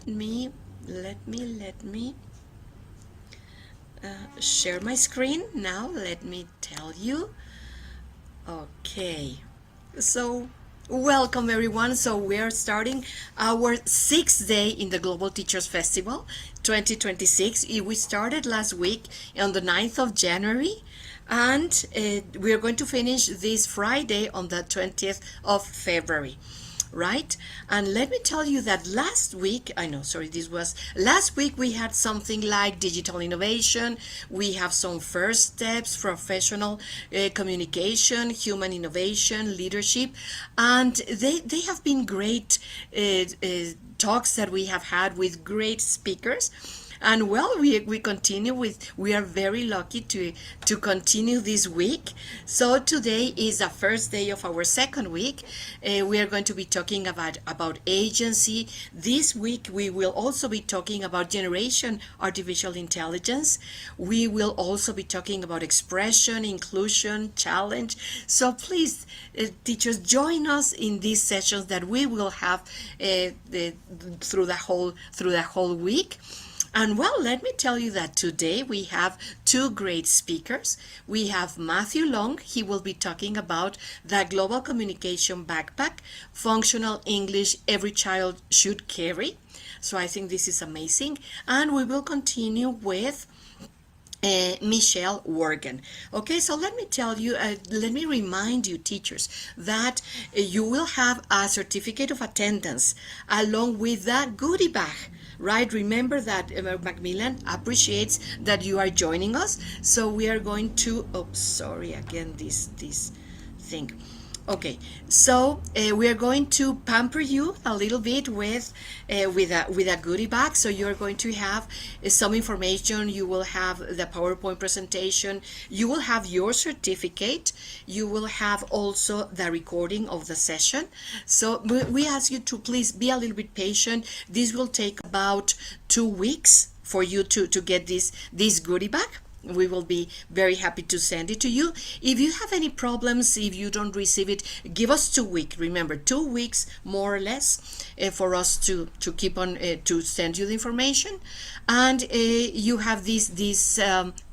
let me share my screen now. Let me tell you. Okay. So, welcome everyone. So, we're starting our sixth day in the Global Teachers Festival 2026. We started last week on the 9th of January, and we are going to finish this Friday on the 20th of February. Right? And let me tell you that last week, I know, sorry, this was last week, we had something like digital innovation. We have some first steps, professional communication, human innovation, leadership, and they have been great talks that we have had with great speakers. And well, we continue with, we are very lucky to continue this week. So today is the first day of our second week. We are going to be talking about agency. This week we will also be talking about generation artificial intelligence. We will also be talking about expression, inclusion, challenge. So please, teachers, join us in these sessions that we will have through the whole week. And well, let me tell you that today we have two great speakers. We have Matthew Long. He will be talking about the Global Communication Backpack, Functional English Every Child Should Carry. So I think this is amazing. And we will continue with Michelle Worgan. Okay, so let me tell you, let me remind you, teachers, that you will have a certificate of attendance along with that goodie bag. Right, remember that Macmillan appreciates that you are joining us. So we are going to, oh, sorry, again, this thing. Okay, so we are going to pamper you a little bit with a goodie bag. So you're going to have some information. You will have the PowerPoint presentation. You will have your certificate. You will have also the recording of the session. So we ask you to please be a little bit patient. This will take about 2 weeks for you to get this goodie bag. We will be very happy to send it to you. If you have any problems, if you don't receive it, give us 2 weeks. Remember, 2 weeks more or less for us to keep on to send you the information. And you have this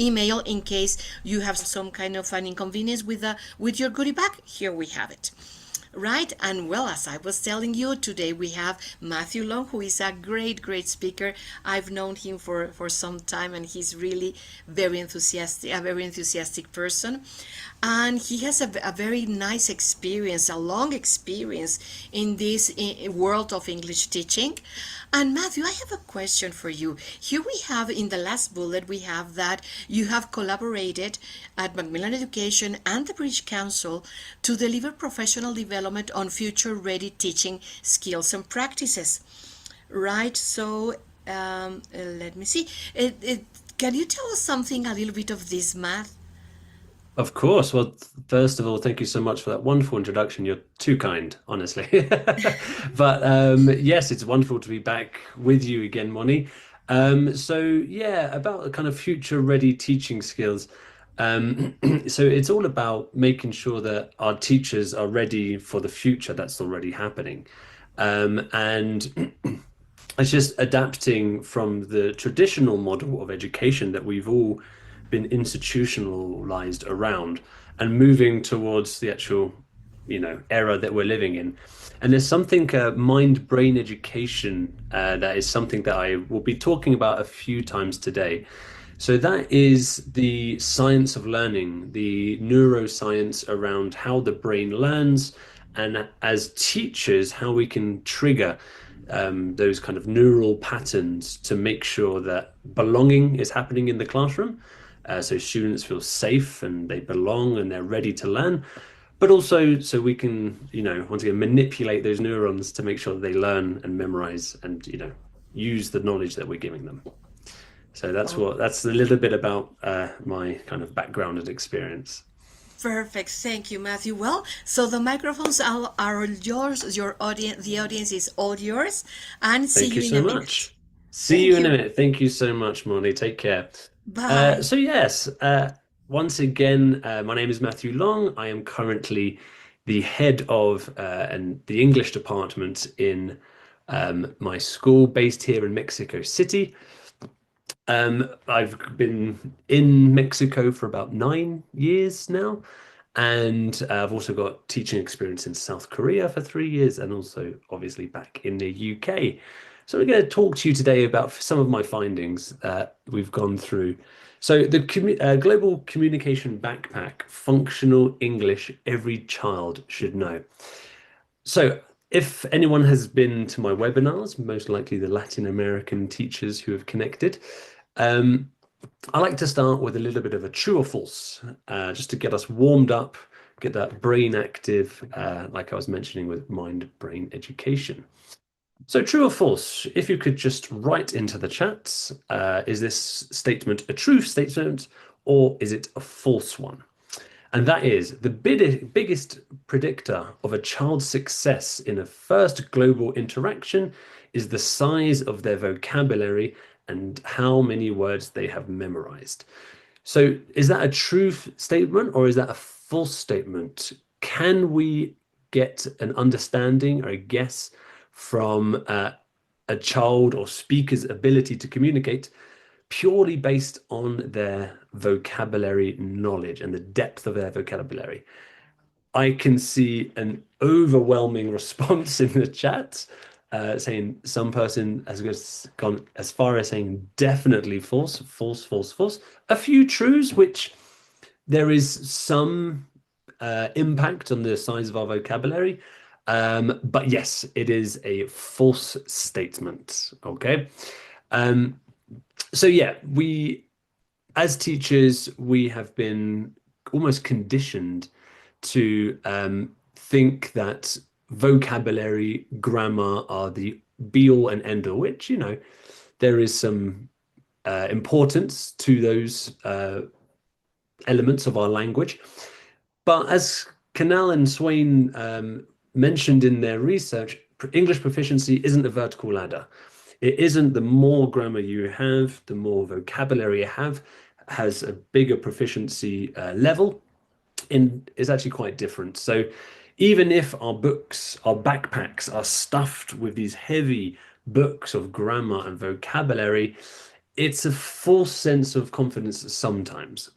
email in case you have some kind of an inconvenience with your goodie bag. Here we have it. Right, and well, as I was telling you, today we have Matthew Long, who is a great speaker. I've known him for some time, and he's really a very enthusiastic person. And he has a very nice experience, a long experience in this world of English teaching. And Matthew, I have a question for you. Here we have in the last bullet, we have that you have collaborated at Macmillan Education and the British Council to deliver professional development on future-ready teaching skills and practices. Right, so let me see. Can you tell us something, a little bit of this, Matt? Of course. Well, first of all, thank you so much for that wonderful introduction. You're too kind, honestly. But yes, it's wonderful to be back with you again, Moni. So yeah, about the kind of future-ready teaching skills. So it's all about making sure that our teachers are ready for the future that's already happening. And it's just adapting from the traditional model of education that we've all been institutionalized around and moving towards the actual, era that we're living in. And there's something mind-brain education that is something that I will be talking about a few times today. So that is the science of learning, the neuroscience around how the brain learns, and as teachers, how we can trigger those kind of neural patterns to make sure that belonging is happening in the classroom. So students feel safe and they belong and they're ready to learn, but also so we can, once again, manipulate those neurons to make sure that they learn and memorize and, use the knowledge that we're giving them. So that's a little bit about my kind of background and experience. Perfect. Thank you, Matthew. Well, so the microphones are yours. Your audience, the audience is all yours. And see Thank you you in so a minute. much. See you Thank in a you. minute. Thank you so much, Molly. Take care. Bye. So yes, once again, my name is Matthew Long. I am currently the head of and the English department in My school based here in Mexico City. I've been in Mexico for about 9 years now, and I've also got teaching experience in South Korea for 3 years, and also obviously back in the UK. So we're going to talk to you today about some of my findings we've gone through. So the Global Communication Backpack, Functional English Every Child Should Know. So if anyone has been to my webinars, most likely the Latin American teachers who have connected, um, I like to start with a little bit of a true or false, just to get us warmed up, get that brain active, like I was mentioning with mind-brain education. So true or false, if you could just write into the chat, is this statement a true statement or is it a false one? And that is the biggest predictor of a child's success in a first global interaction is the size of their vocabulary and how many words they have memorized. So is that a true statement or is that a false statement? Can we get an understanding or a guess from a child or speaker's ability to communicate purely based on their vocabulary knowledge and the depth of their vocabulary? I can see an overwhelming response in the chat, saying some person has gone as far as saying definitely false, false, false, false. A few truths, which there is some impact on the size of our vocabulary. But yes, it is a false statement. Okay. Um, so yeah, as teachers, we have been almost conditioned to think that vocabulary, grammar are the be all and end all, which, there is some importance to those elements of our language. But as Canal and Swain mentioned in their research, English proficiency isn't a vertical ladder. It isn't the more grammar you have, the more vocabulary you have, has a bigger proficiency level, and is actually quite different. So even if our books, our backpacks are stuffed with these heavy books of grammar and vocabulary, it's a false sense of confidence sometimes.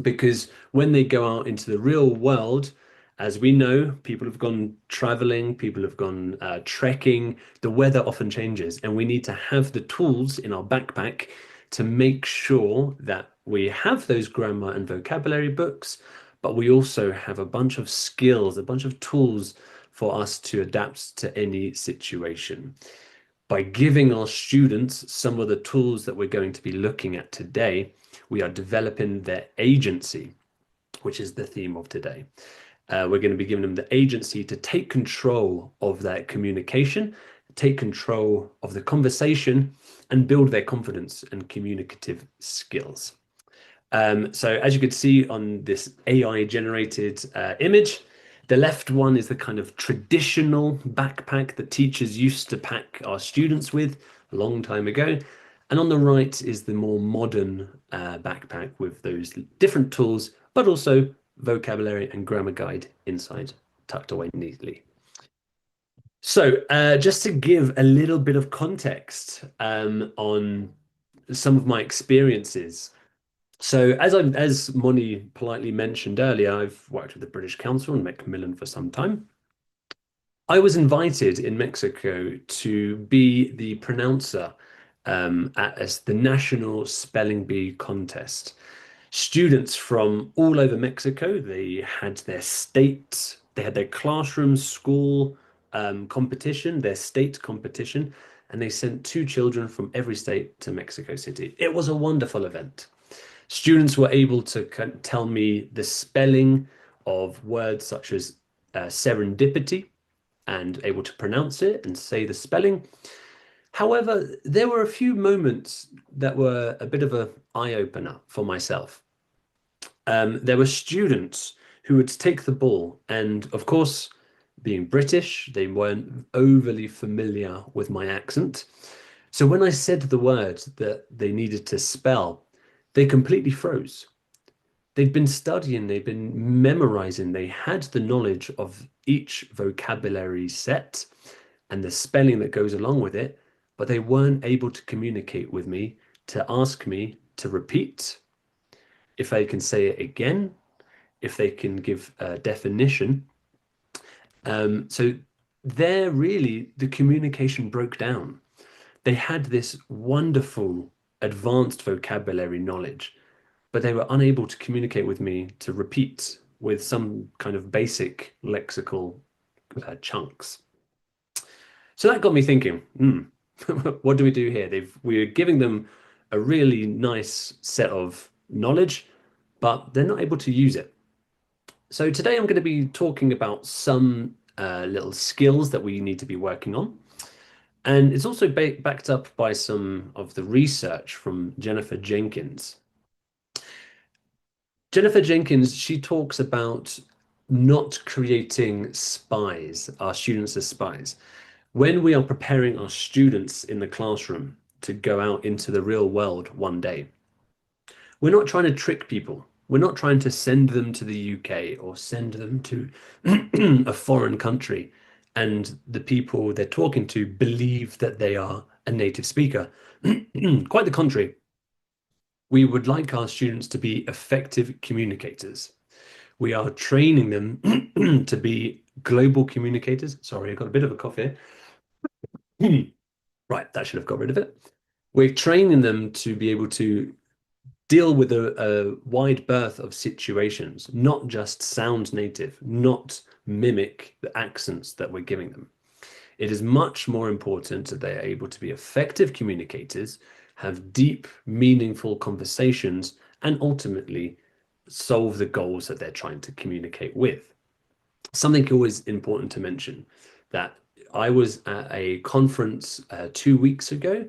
Because when they go out into the real world, as we know, people have gone traveling, people have gone trekking, the weather often changes, and we need to have the tools in our backpack to make sure that we have those grammar and vocabulary books, but we also have a bunch of skills, a bunch of tools for us to adapt to any situation. By giving our students some of the tools that we're going to be looking at today, we are developing their agency, which is the theme of today. We're going to be giving them the agency to take control of their communication, take control of the conversation, and build their confidence and communicative skills. So as you can see on this AI generated image, the left one is the kind of traditional backpack that teachers used to pack our students with a long time ago. And on the right is the more modern backpack with those different tools, but also vocabulary and grammar guide inside, tucked away neatly. So just to give a little bit of context on some of my experiences. So as Moni politely mentioned earlier, I've worked with the British Council and Macmillan for some time. I was invited in Mexico to be the pronouncer at the National Spelling Bee contest. Students from all over Mexico, they had their classroom, school competition, their state competition, and they sent 2 children from every state to Mexico City. It was a wonderful event. Students were able to tell me the spelling of words such as serendipity and able to pronounce it and say the spelling. However, there were a few moments that were a bit of an eye-opener for myself. There were students who would take the ball, and of course, being British, they weren't overly familiar with my accent. So when I said the words that they needed to spell, they completely froze. They'd been studying, they'd been memorizing, they had the knowledge of each vocabulary set, and the spelling that goes along with it, but they weren't able to communicate with me to ask me to repeat, if they can say it again, if they can give a definition. So there really the communication broke down. They had this wonderful advanced vocabulary knowledge, but they were unable to communicate with me to repeat with some kind of basic lexical chunks. So that got me thinking, what do we do here? We're giving them a really nice set of knowledge, but they're not able to use it. So today I'm going to be talking about some little skills that we need to be working on. And it's also backed up by some of the research from Jennifer Jenkins. Jennifer Jenkins, she talks about not creating spies, our students as spies. When we are preparing our students in the classroom to go out into the real world one day, we're not trying to trick people. We're not trying to send them to the UK or send them to a foreign country and the people they're talking to believe that they are a native speaker. Quite the contrary. We would like our students to be effective communicators. We are training them to be global communicators. Sorry, I got a bit of a cough here. Right, that should have got rid of it. We're training them to be able to deal with a wide berth of situations, not just sound native, not mimic the accents that we're giving them. It is much more important that they are able to be effective communicators, have deep, meaningful conversations, and ultimately solve the goals that they're trying to communicate with. Something always important to mention that I was at a conference 2 weeks ago,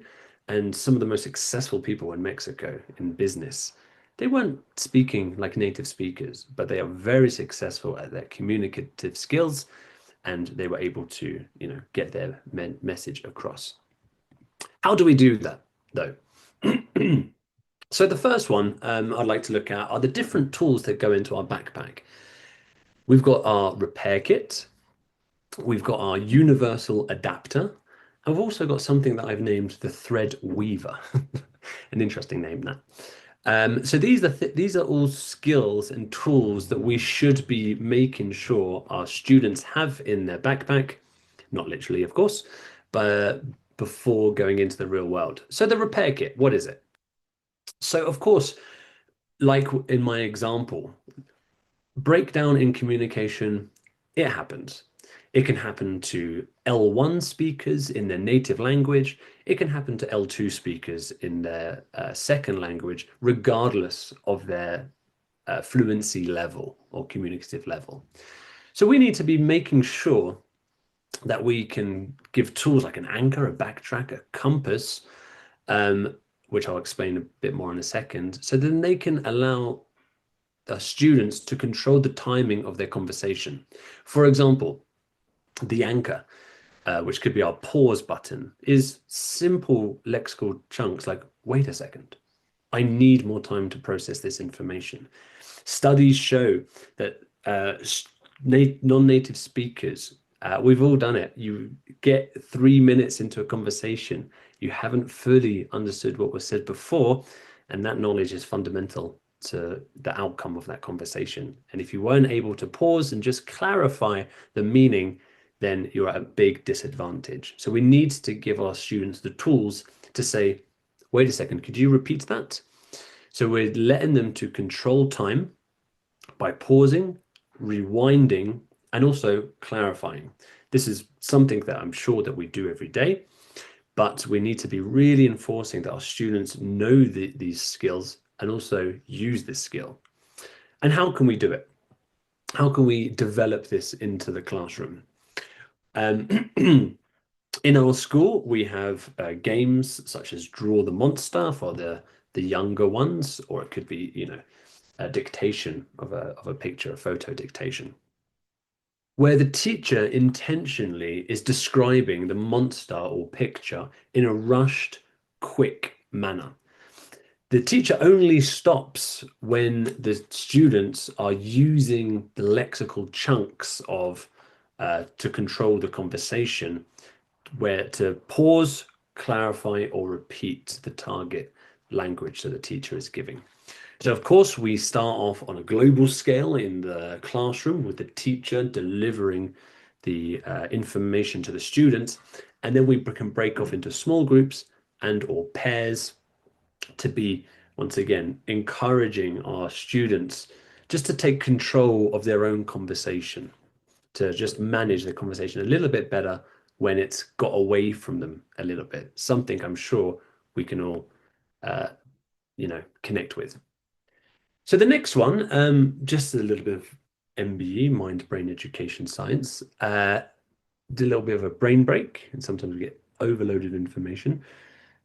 and some of the most successful people in Mexico in business, they weren't speaking like native speakers, but they are very successful at their communicative skills, and they were able to, get their message across. How do we do that, though? So the first one I'd like to look at are the different tools that go into our backpack. We've got our repair kit. We've got our universal adapter. And we've also got something that I've named the thread weaver. An interesting name, that. So these are all skills and tools that we should be making sure our students have in their backpack, not literally, of course, but before going into the real world. So the repair kit, what is it? So of course, like in my example, breakdown in communication, it happens. It can happen to L1 speakers in their native language. It can happen to L2 speakers in their second language, regardless of their fluency level or communicative level. So we need to be making sure that we can give tools like an anchor, a backtrack, a compass, which I'll explain a bit more in a second, so then they can allow the students to control the timing of their conversation. For example, the anchor, which could be our pause button, is simple lexical chunks like, wait a second, I need more time to process this information. Studies show that non-native speakers, we've all done it. You get 3 minutes into a conversation, you haven't fully understood what was said before, and that knowledge is fundamental to the outcome of that conversation. And if you weren't able to pause and just clarify the meaning, then you're at a big disadvantage. So we need to give our students the tools to say, wait a second, could you repeat that? So we're letting them to control time by pausing, rewinding, and also clarifying. This is something that I'm sure that we do every day, but we need to be really enforcing that our students know these skills and also use this skill. And how can we do it? How can we develop this into the classroom? In our school, we have games such as Draw the Monster for the younger ones, or it could be, a dictation of a picture, a photo dictation, where the teacher intentionally is describing the monster or picture in a rushed, quick manner. The teacher only stops when the students are using the lexical chunks of to control the conversation where to pause, clarify, or repeat the target language that the teacher is giving. So, of course, we start off on a global scale in the classroom with the teacher delivering the information to the students, and then we can break off into small groups and or pairs to be, once again, encouraging our students just to take control of their own conversation, to just manage the conversation a little bit better when it's got away from them a little bit. Something I'm sure we can all, uh, connect with. So the next one, just a little bit of MBE, mind brain education science. Did a little bit of a brain break, and sometimes we get overloaded information.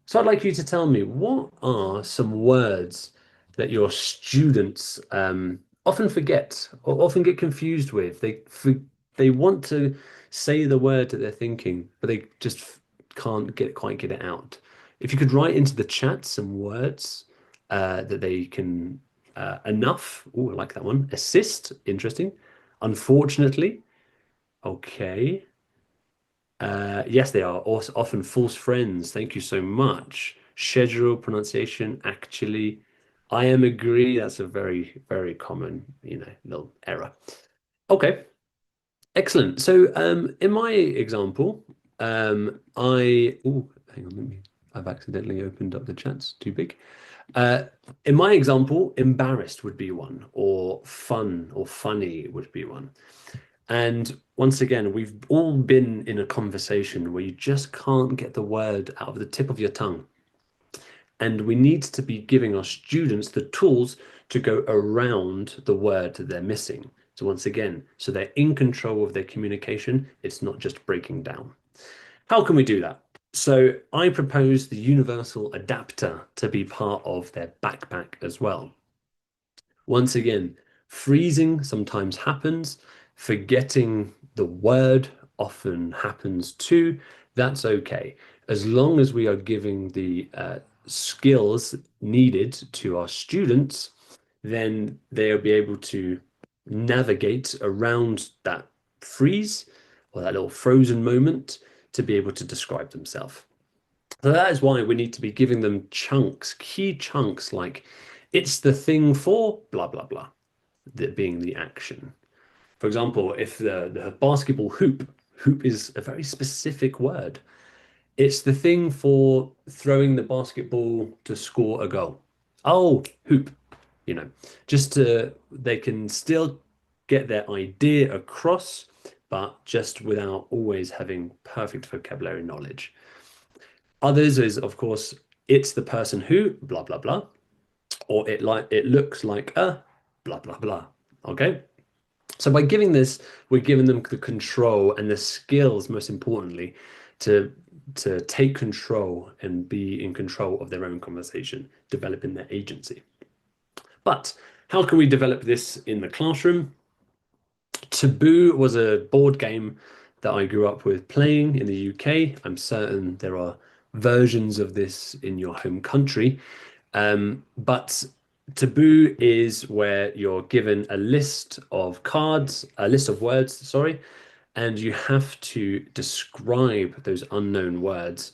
So I'd like you to tell me, what are some words that your students often forget or often get confused with? They want to say the word that they're thinking, but they just can't quite get it out. If you could write into the chat some words that they can enough. Oh, I like that one. Assist, interesting. Unfortunately, okay. Yes, they are also often false friends. Thank you so much. Schedule, pronunciation, actually. I am agree. That's a very, very common, little error. Okay, excellent. So, in my example, hang on, I've accidentally opened up the chats too big. Uh, in my example, embarrassed would be one, or fun or funny would be one. And once again, we've all been in a conversation where you just can't get the word out of the tip of your tongue. And we need to be giving our students the tools to go around the word that they're missing. So once again, so they're in control of their communication. It's not just breaking down. How can we do that? So I propose the universal adapter to be part of their backpack as well. Once again, freezing sometimes happens. Forgetting the word often happens too. That's okay. As long as we are giving the skills needed to our students, then they'll be able to navigate around that freeze or that little frozen moment to be able to describe themselves. So that is why we need to be giving them chunks, key chunks, like it's the thing for blah, blah, blah, that being the action. For example, if the basketball hoop is a very specific word. It's the thing for throwing the basketball to score a goal. Oh, hoop, just they can still get their idea across, but just without always having perfect vocabulary knowledge. Others is, of course, it's the person who, blah, blah, blah, or it looks like a blah, blah, blah. Okay. So by giving this, we're giving them the control and the skills, most importantly, to take control and be in control of their own conversation, developing their agency. But how can we develop this in the classroom? Taboo was a board game that I grew up with playing in the UK. I'm certain there are versions of this in your home country. But Taboo is where you're given a list of cards, a list of words, sorry, and you have to describe those unknown words,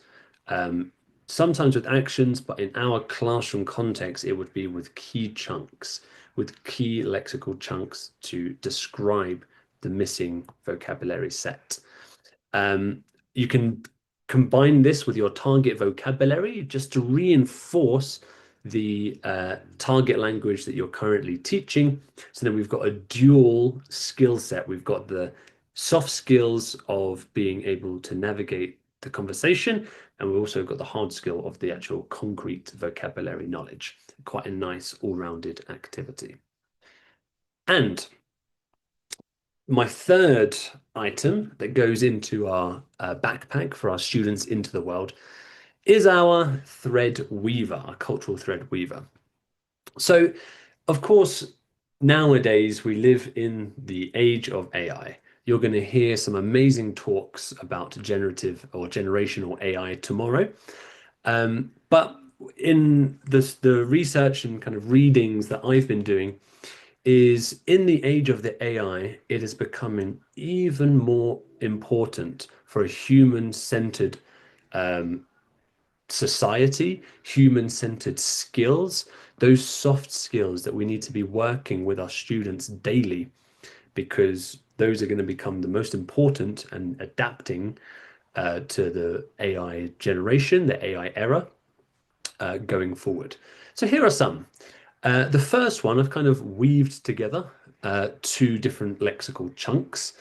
sometimes with actions, but in our classroom context, it would be with key chunks, with key lexical chunks to describe the missing vocabulary set. You can combine this with your target vocabulary just to reinforce the target language that you're currently teaching. So then we've got a dual skill set. We've got the soft skills of being able to navigate the conversation, and we've also got the hard skill of the actual concrete vocabulary knowledge. Quite a nice all-rounded activity. And my third item that goes into our backpack for our students into the world is our thread weaver, our cultural thread weaver. So, of course, nowadays we live in the age of AI. You're going to hear some amazing talks about generative or generational AI tomorrow. But in the research and kind of readings that I've been doing, is in the age of the AI, it is becoming even more important for a human-centered society, human-centered skills, those soft skills that we need to be working with our students daily, because those are going to become the most important and adapting to the AI generation, the AI era going forward. So here are some. The first one, I've kind of weaved together two different lexical chunks.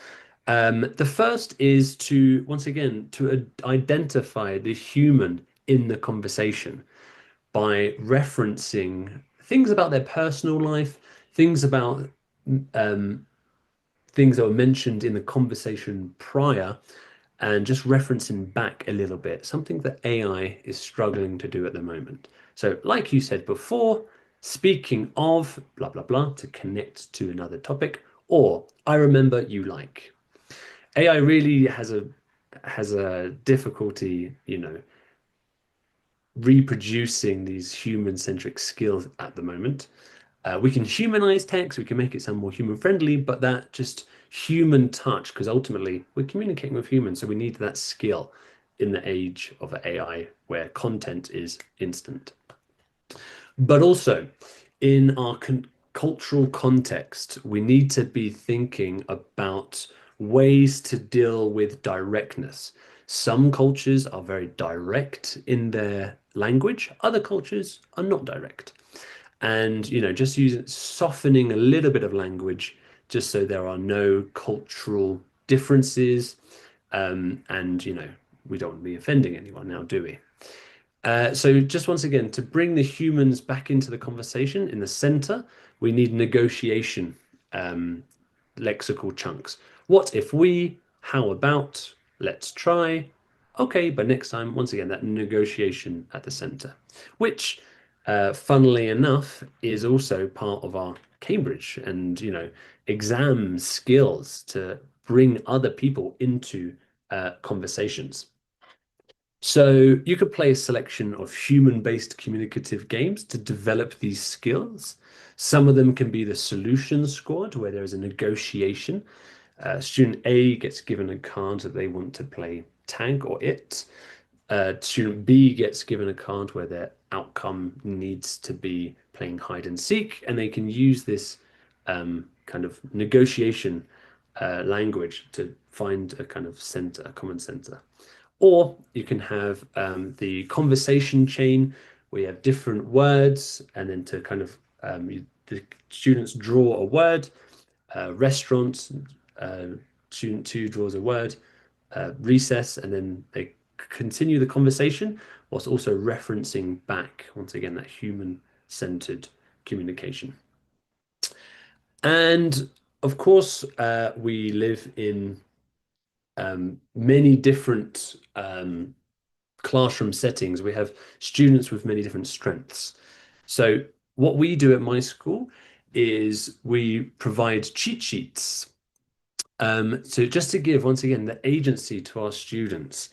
The first is to, once again, to identify the human in the conversation by referencing things about their personal life, things about things that were mentioned in the conversation prior, and just referencing back a little bit, something that AI is struggling to do at the moment. So, like you said before, speaking of blah, blah, blah, to connect to another topic, or I remember you like. AI really has a difficulty, reproducing these human-centric skills at the moment. We can humanize text, we can make it sound more human friendly, but that just human touch, because ultimately we're communicating with humans, so we need that skill in the age of AI where content is instant. But also in our cultural context, we need to be thinking about ways to deal with directness. Some cultures are very direct in their language, other cultures are not direct. And, just using softening a little bit of language just so there are no cultural differences. And, we don't want to be offending anyone now, do we? So just once again, to bring the humans back into the conversation in the center, we need negotiation lexical chunks. What if we? How about? Let's try. Okay, but next time, once again, that negotiation at the center, which, funnily enough, is also part of our Cambridge and exam skills to bring other people into conversations. So you could play a selection of human-based communicative games to develop these skills. Some of them can be the solution squad, where there is a negotiation. Student A gets given a card that they want to play tag or it. Student B gets given a card where their outcome needs to be playing hide and seek, and they can use this kind of negotiation language to find a kind of center, a common center. Or you can have the conversation chain where you have different words, and then to kind of the students draw a word. Restaurant, student two draws a word. Recess, and then they continue the conversation whilst also referencing back, once again, that human-centered communication. And of course, we live in many different classroom settings. We have students with many different strengths. So what we do at my school is we provide cheat sheets. So just to give, once again, the agency to our students,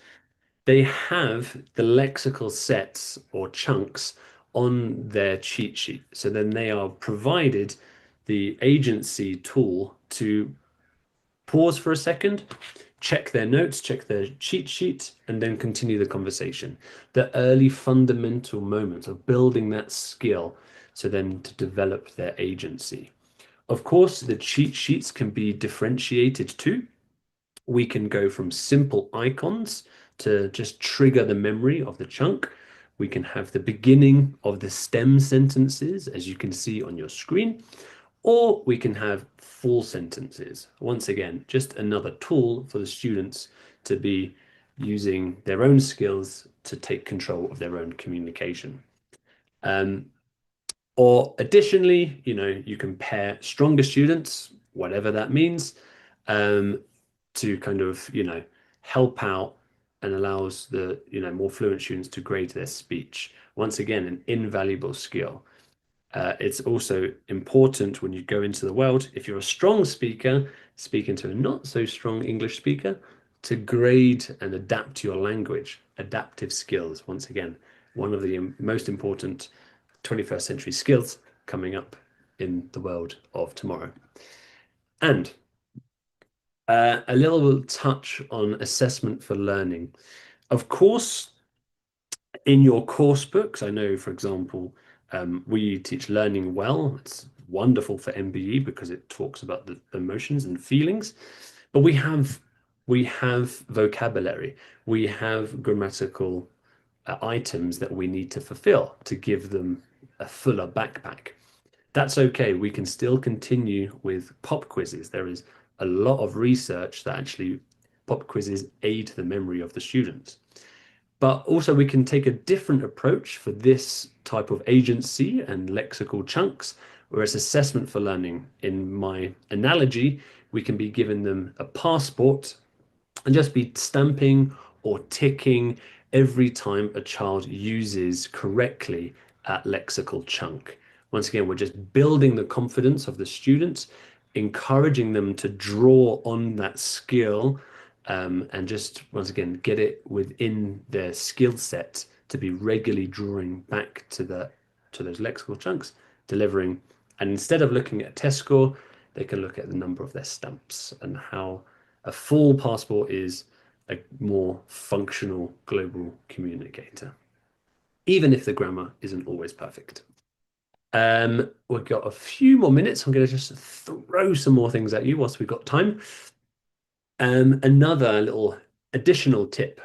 they have the lexical sets or chunks on their cheat sheet. So then they are provided the agency tool to pause for a second, check their notes, check their cheat sheet, and then continue the conversation. The early fundamental moments of building that skill, so then to develop their agency. Of course, the cheat sheets can be differentiated too. We can go from simple icons to just trigger the memory of the chunk. We can have the beginning of the stem sentences, as you can see on your screen, or we can have full sentences. Once again, just another tool for the students to be using their own skills to take control of their own communication. Or additionally, you can pair stronger students, whatever that means, to kind of, help out and allows the, more fluent students to grade their speech. Once again, an invaluable skill. It's also important when you go into the world, if you're a strong speaker, speaking to a not so strong English speaker, to grade and adapt to your language. Adaptive skills, once again, one of the most important 21st century skills coming up in the world of tomorrow. And A little touch on assessment for learning. Of course, in your course books, I know, for example, we teach learning well. It's wonderful for MBE because it talks about the emotions and feelings. But we have vocabulary, we have grammatical items that we need to fulfill to give them a fuller backpack. That's okay. We can still continue with pop quizzes. There is a lot of research that actually pop quizzes aid the memory of the students. But also we can take a different approach for this type of agency and lexical chunks, whereas assessment for learning, in my analogy, we can be given them a passport and just be stamping or ticking every time a child uses correctly at lexical chunk. Once again, we're just building the confidence of the students, encouraging them to draw on that skill, and just once again get it within their skill set to be regularly drawing back to those lexical chunks, delivering. And instead of looking at a test score, they can look at the number of their stamps and how a full passport is a more functional global communicator, even if the grammar isn't always perfect. We've got a few more minutes. I'm going to just throw some more things at you whilst we've got time. Another little additional tip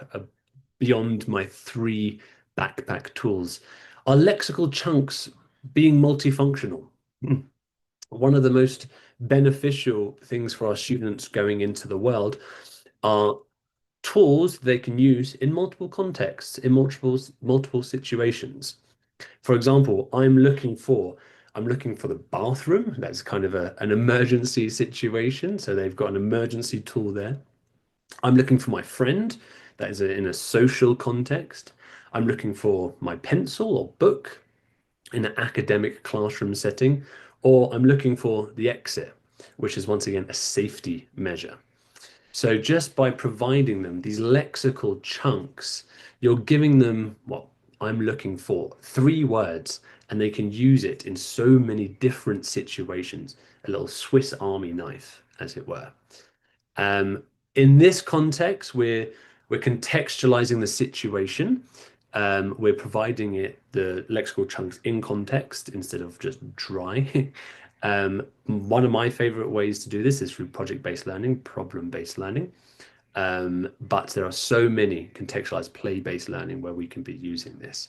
beyond my three backpack tools are lexical chunks being multifunctional. One of the most beneficial things for our students going into the world are tools they can use in multiple contexts, in multiple situations. For example, I'm looking for the bathroom. That's kind of an emergency situation. So they've got an emergency tool there. I'm looking for my friend. That is in a social context. I'm looking for my pencil or book in an academic classroom setting, or I'm looking for the exit, which is once again a safety measure. So just by providing them these lexical chunks, you're giving them what I'm looking for, three words, and they can use it in so many different situations, a little Swiss Army knife, as it were. Um, in this context, we're contextualizing the situation. We're providing it the lexical chunks in context instead of just dry. One of my favorite ways to do this is through project-based learning, problem-based learning. But there are so many contextualized play-based learning where we can be using this.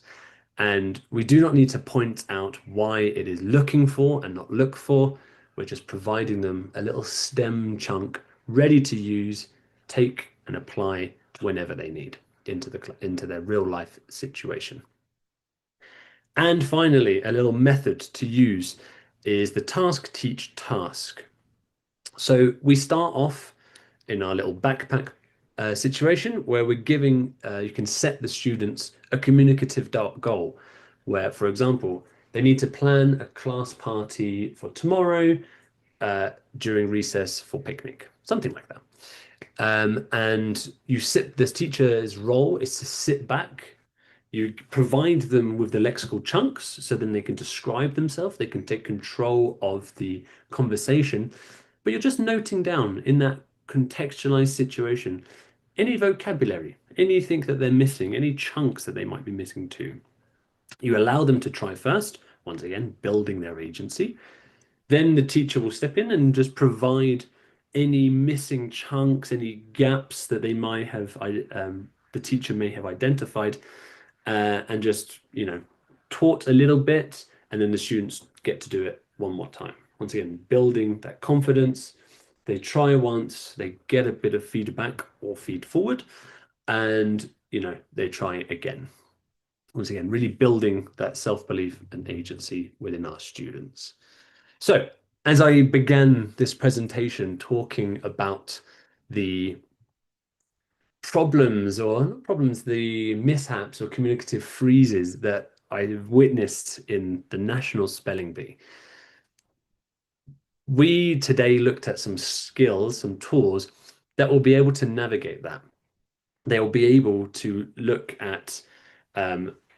And we do not need to point out why it is looking for and not look for. We're just providing them a little STEM chunk ready to use, take and apply whenever they need into their real life situation. And finally, a little method to use is the task teach task. So we start off in our little backpack situation where we're giving, you can set the students a communicative goal where, for example, they need to plan a class party for tomorrow during recess for picnic, something like that. And this teacher's role is to sit back. You provide them with the lexical chunks so then they can describe themselves, they can take control of the conversation, but you're just noting down in that contextualized situation any vocabulary, anything that they're missing, any chunks that they might be missing too. You allow them to try first, once again, building their agency. Then the teacher will step in and just provide any missing chunks, any gaps that the teacher may have identified, and just, taught a little bit, and then the students get to do it one more time. Once again, building that confidence. They try once, they get a bit of feedback or feed forward, and they try again. Once again, really building that self-belief and agency within our students. So, as I began this presentation talking about the problems, or not problems, the mishaps or communicative freezes that I've witnessed in the National Spelling Bee, we today looked at some skills, some tools that will be able to navigate that. They will be able to look at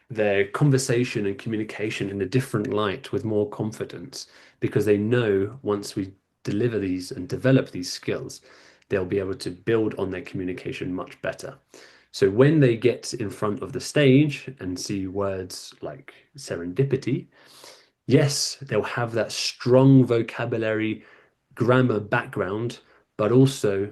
their conversation and communication in a different light with more confidence, because they know once we deliver these and develop these skills, they'll be able to build on their communication much better. So when they get in front of the stage and see words like serendipity, yes, they'll have that strong vocabulary, grammar background, but also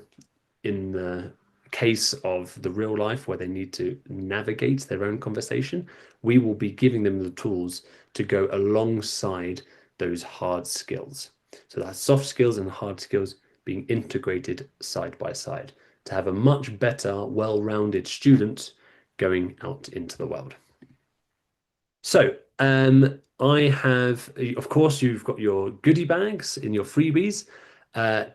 in the case of the real life where they need to navigate their own conversation, we will be giving them the tools to go alongside those hard skills. So that's soft skills and hard skills being integrated side by side to have a much better, well-rounded student going out into the world. So, I have, of course, you've got your goodie bags in your freebies. Uh,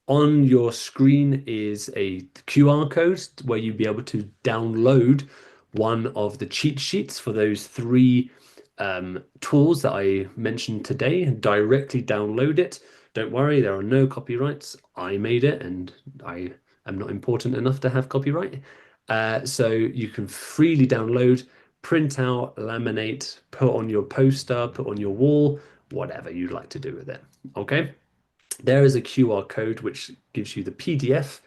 on your screen is a QR code where you'll be able to download one of the cheat sheets for those three tools that I mentioned today. Directly download it. Don't worry, there are no copyrights. I made it and I am not important enough to have copyright. So you can freely download, print out, laminate, put on your poster, put on your wall, whatever you'd like to do with it. Okay. There is a QR code which gives you the PDF.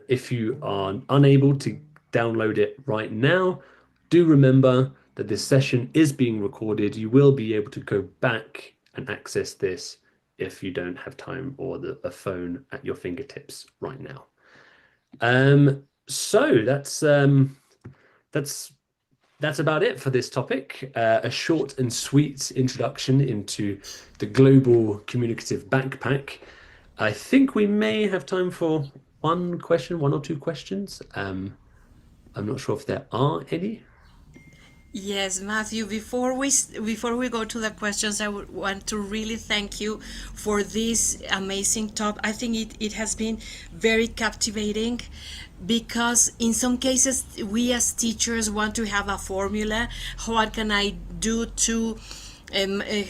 If you are unable to download it right now, do remember that this session is being recorded. You will be able to go back and access this if you don't have time or a phone at your fingertips right now. So that's about it for this topic. A short and sweet introduction into the global communicative backpack. I think we may have time for one question, one or two questions. I'm not sure if there are any. Yes, Matthew, before we go to the questions, I would want to really thank you for this amazing talk. I think it has been very captivating because in some cases we as teachers want to have a formula. What can I do to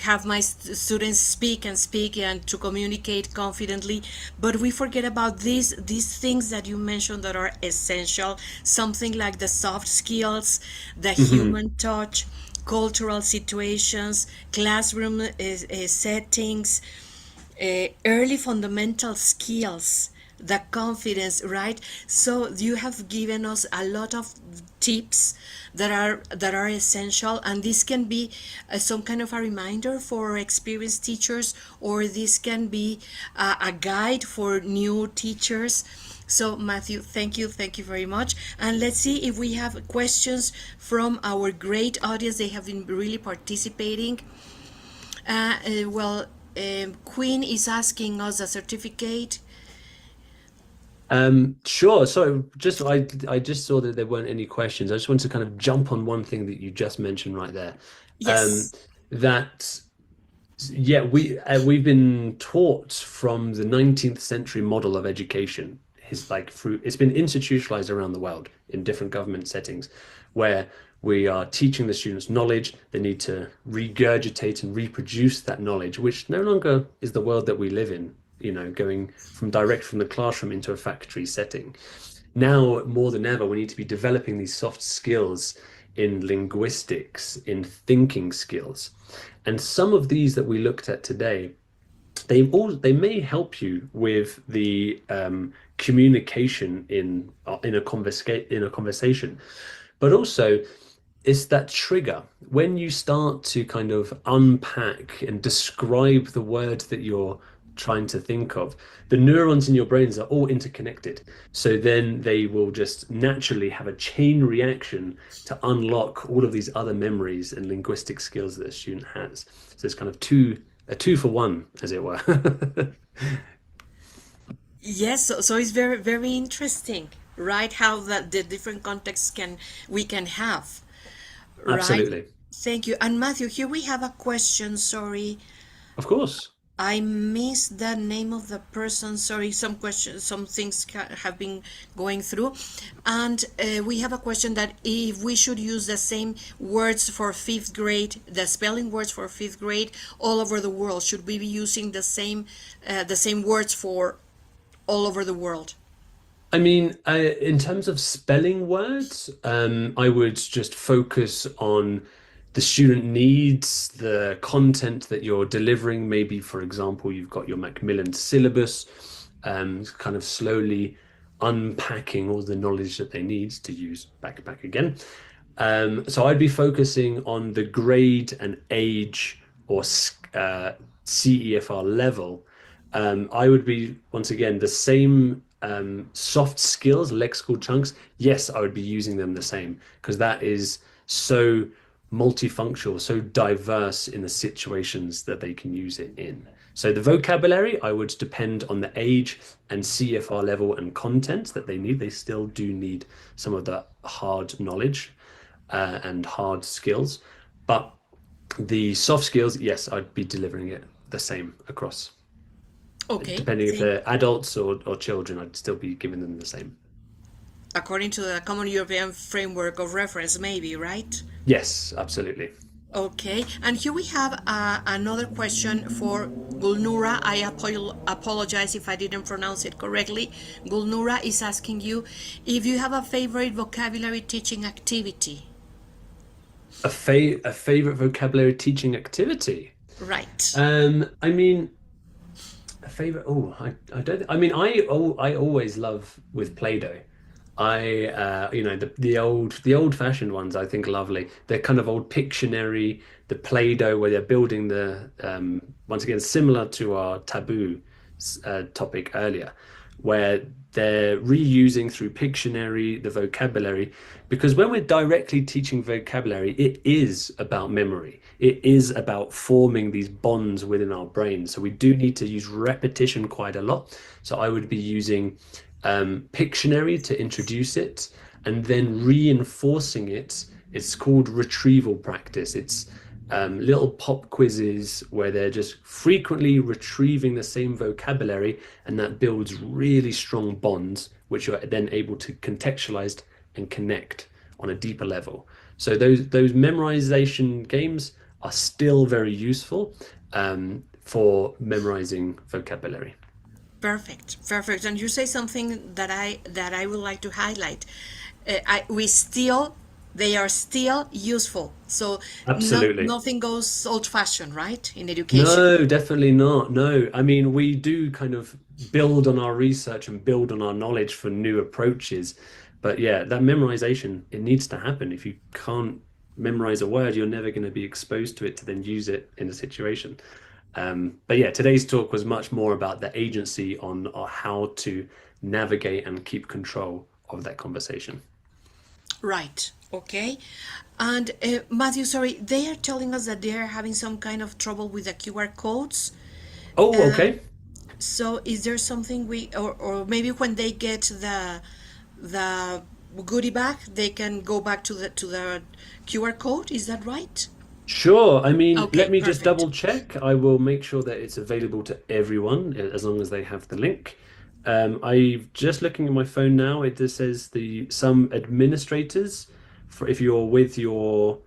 have my students speak and to communicate confidently, but we forget about these things that you mentioned that are essential, something like the soft skills, the Mhm. human touch, cultural situations, classroom settings, early fundamental skills, the confidence, right? So you have given us a lot of tips that are essential, and this can be some kind of a reminder for experienced teachers, or this can be a guide for new teachers. So Matthew, thank you very much. And let's see if we have questions from our great audience. They have been really participating. Well, Queen is asking us a certificate. Sure. So I just saw that there weren't any questions. I just want to kind of jump on one thing that you just mentioned right there. Um, Yes. that Yeah, we've been taught from the 19th century model of education. It's been institutionalized around the world in different government settings, where we are teaching the students knowledge. They need to regurgitate and reproduce that knowledge, which no longer is the world that we live in, going from the classroom into a factory setting. Now, more than ever, we need to be developing these soft skills in linguistics, in thinking skills. And some of these that we looked at today, they may help you with the communication in a conversation, but also it's that trigger when you start to kind of unpack and describe the word that you're trying to think of. The neurons in your brains are all interconnected, so then they will just naturally have a chain reaction to unlock all of these other memories and linguistic skills that a student has. So it's kind of a two for one, as it were. Yes, so it's very very interesting, right? How that the different contexts we can have, right? Absolutely. Thank you. And Matthew, here we have a question. Sorry, Of course. I missed the name of the person. Sorry, some questions, some things have been going through. And we have a question that if we should use the same words for fifth grade, the spelling words for fifth grade all over the world, should we be using the same words for all over the world? I mean, in terms of spelling words, I would just focus on the student needs, the content that you're delivering. Maybe, for example, you've got your Macmillan syllabus. kind of slowly unpacking all the knowledge that they need to use back again. So I'd be focusing on the grade and age or CEFR level. I would be, once again, the same soft skills, lexical chunks. Yes, I would be using them the same because that is so multifunctional, so diverse in the situations that they can use it in. So the vocabulary, I would depend on the age and CFR level and content that they need. They still do need some of the hard knowledge and hard skills. But the soft skills, yes, I'd be delivering it the same across. Okay, Depending if thank they're adults or children, I'd still be giving them the same. according to the Common European Framework of Reference, maybe, right? Yes, absolutely. Okay, and here we have another question for Gulnura. I apologize if I didn't pronounce it correctly. Gulnura is asking you if you have a favorite vocabulary teaching activity. A favorite vocabulary teaching activity. Right. I mean, a favorite. I don't. I mean, I always love with Play-Doh. The old-fashioned ones I think are lovely. They're kind of old Pictionary, the Play-Doh where they're building the once again similar to our taboo topic earlier, where they're reusing through Pictionary the vocabulary because when we're directly teaching vocabulary, it is about memory. It is about forming these bonds within our brain. So we do need to use repetition quite a lot. So I would be using Pictionary to introduce it and then reinforcing it. It's called retrieval practice. It's little pop quizzes where they're just frequently retrieving the same vocabulary, and that builds really strong bonds, which you're then able to contextualize and connect on a deeper level. So those memorization games are still very useful for memorizing vocabulary. Perfect, perfect. And you say something that I would like to highlight. We still they are still useful. So Absolutely. nothing goes old fashioned, right? In education. No, definitely not. No, I mean, we do kind of build on our research and build on our knowledge for new approaches. But yeah, that memorization, it needs to happen. If you can't memorize a word, you're never going to be exposed to it to then use it in a situation. But yeah, today's talk was much more about the agency on how to navigate and keep control of that conversation. Right. Okay. And Matthew, sorry, they are telling us that they are having some kind of trouble with the QR codes. Oh, okay. So is there something or maybe when they get the goodie bag, they can go back to the QR code? Is that right? Sure. I mean, let Okay, me just perfect. double check. I will make sure that it's available to everyone as long as they have the link. I'm just looking at my phone now. It just says the some administrators for if you're with your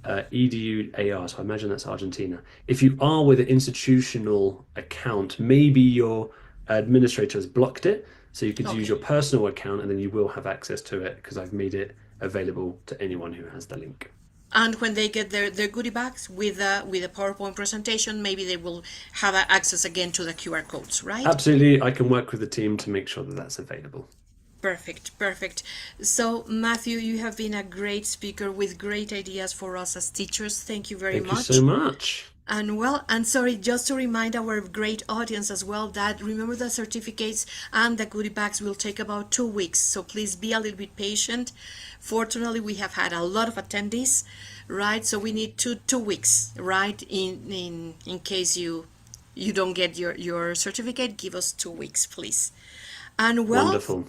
EDU AR, so I imagine that's Argentina. If you are with an institutional account, maybe your administrator has blocked it, so you could use Okay. your personal account and then you will have access to it because I've made it available to anyone who has the link. And when they get their goodie bags with a PowerPoint presentation, maybe they will have access again to the QR codes, right? Absolutely, I can work with the team to make sure that that's available. Perfect, perfect. So, Matthew, you have been a great speaker with great ideas for us as teachers. Thank you very Thank you so much. much. And well, and sorry, just to remind our great audience as well that remember the certificates and the goodie bags will take about 2 weeks. So please be a little bit patient. Fortunately, we have had a lot of attendees, right? So we need two weeks, right? In case you don't get your certificate, give us 2 weeks, please. And well, Wonderful.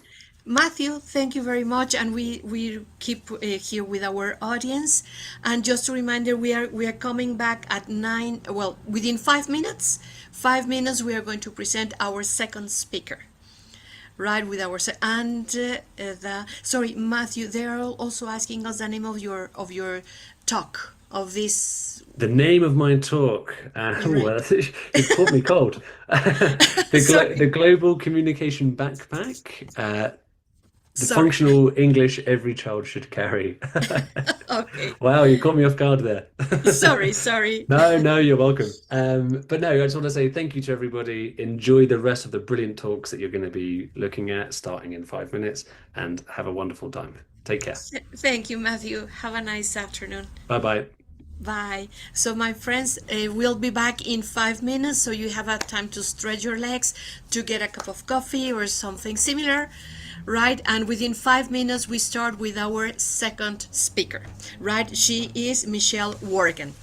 Matthew, thank you very much, and we keep here with our audience. And just a reminder, we are coming back at 9. Well, within 5 minutes. 5 minutes, we are going to present our second speaker, right? With our and the sorry, Matthew, they are also asking us the name of your talk of this. The name of my talk, Right. you've caught me cold. The Sorry. Global Communication Backpack. The Sorry. functional English every child should carry. Okay. Wow, you caught me off guard there. Sorry, sorry. No, no, you're welcome. But no, I just want to say thank you to everybody. Enjoy the rest of the brilliant talks that you're going to be looking at starting in 5 minutes, and have a wonderful time. Take care. Thank you, Matthew. Have a nice afternoon. Bye bye. Bye. So, my friends, we'll be back in 5 minutes. So, you have a time to stretch your legs, to get a cup of coffee or something similar, right? And within 5 minutes, we start with our second speaker, right? She is Michelle Worgan,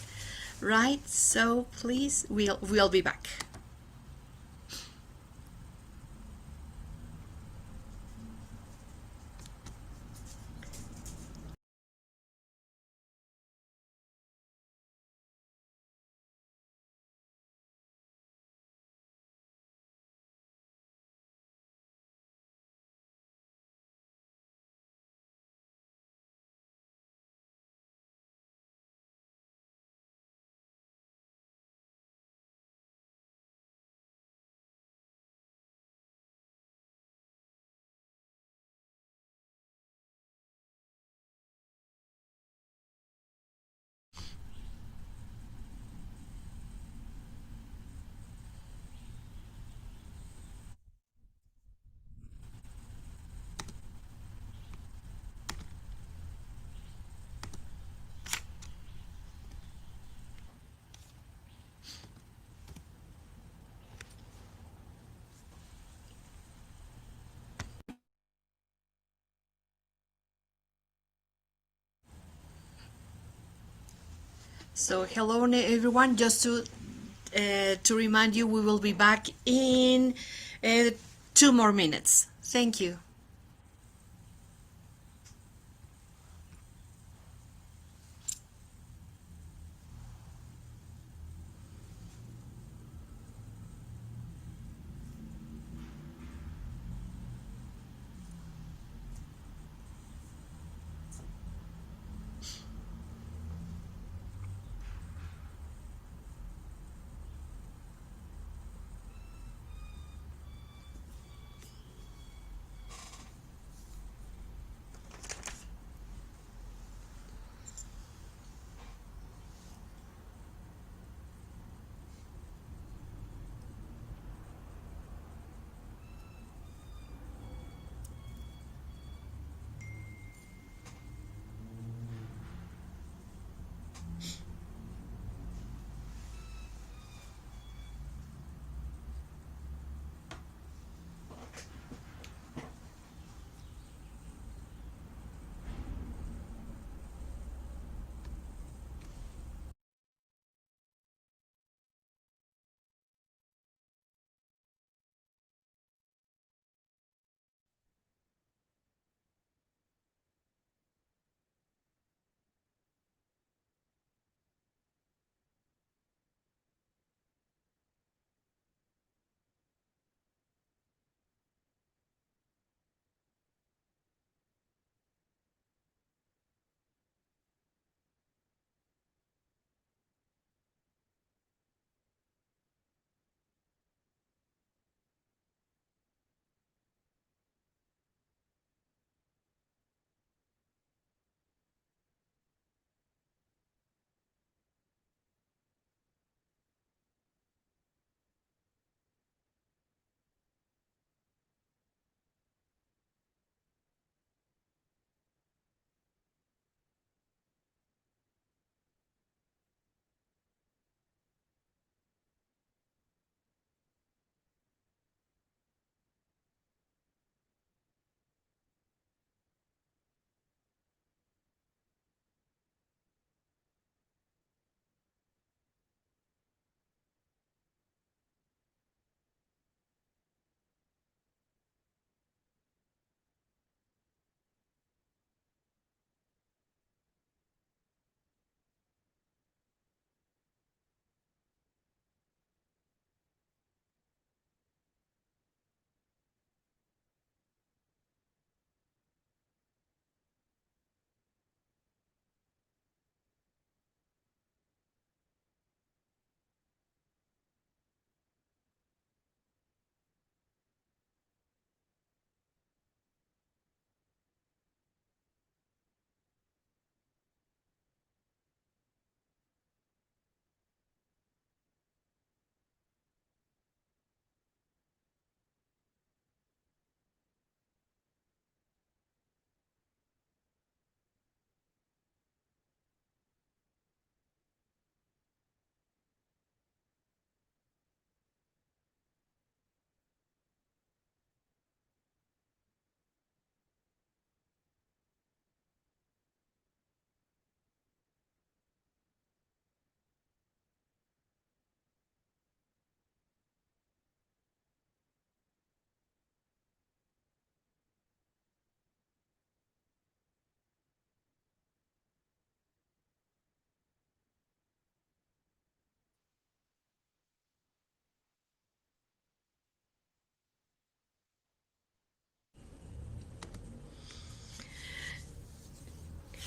right? So, please, we'll be back. So, hello everyone. Just to remind you, we will be back in 2 more minutes. Thank you.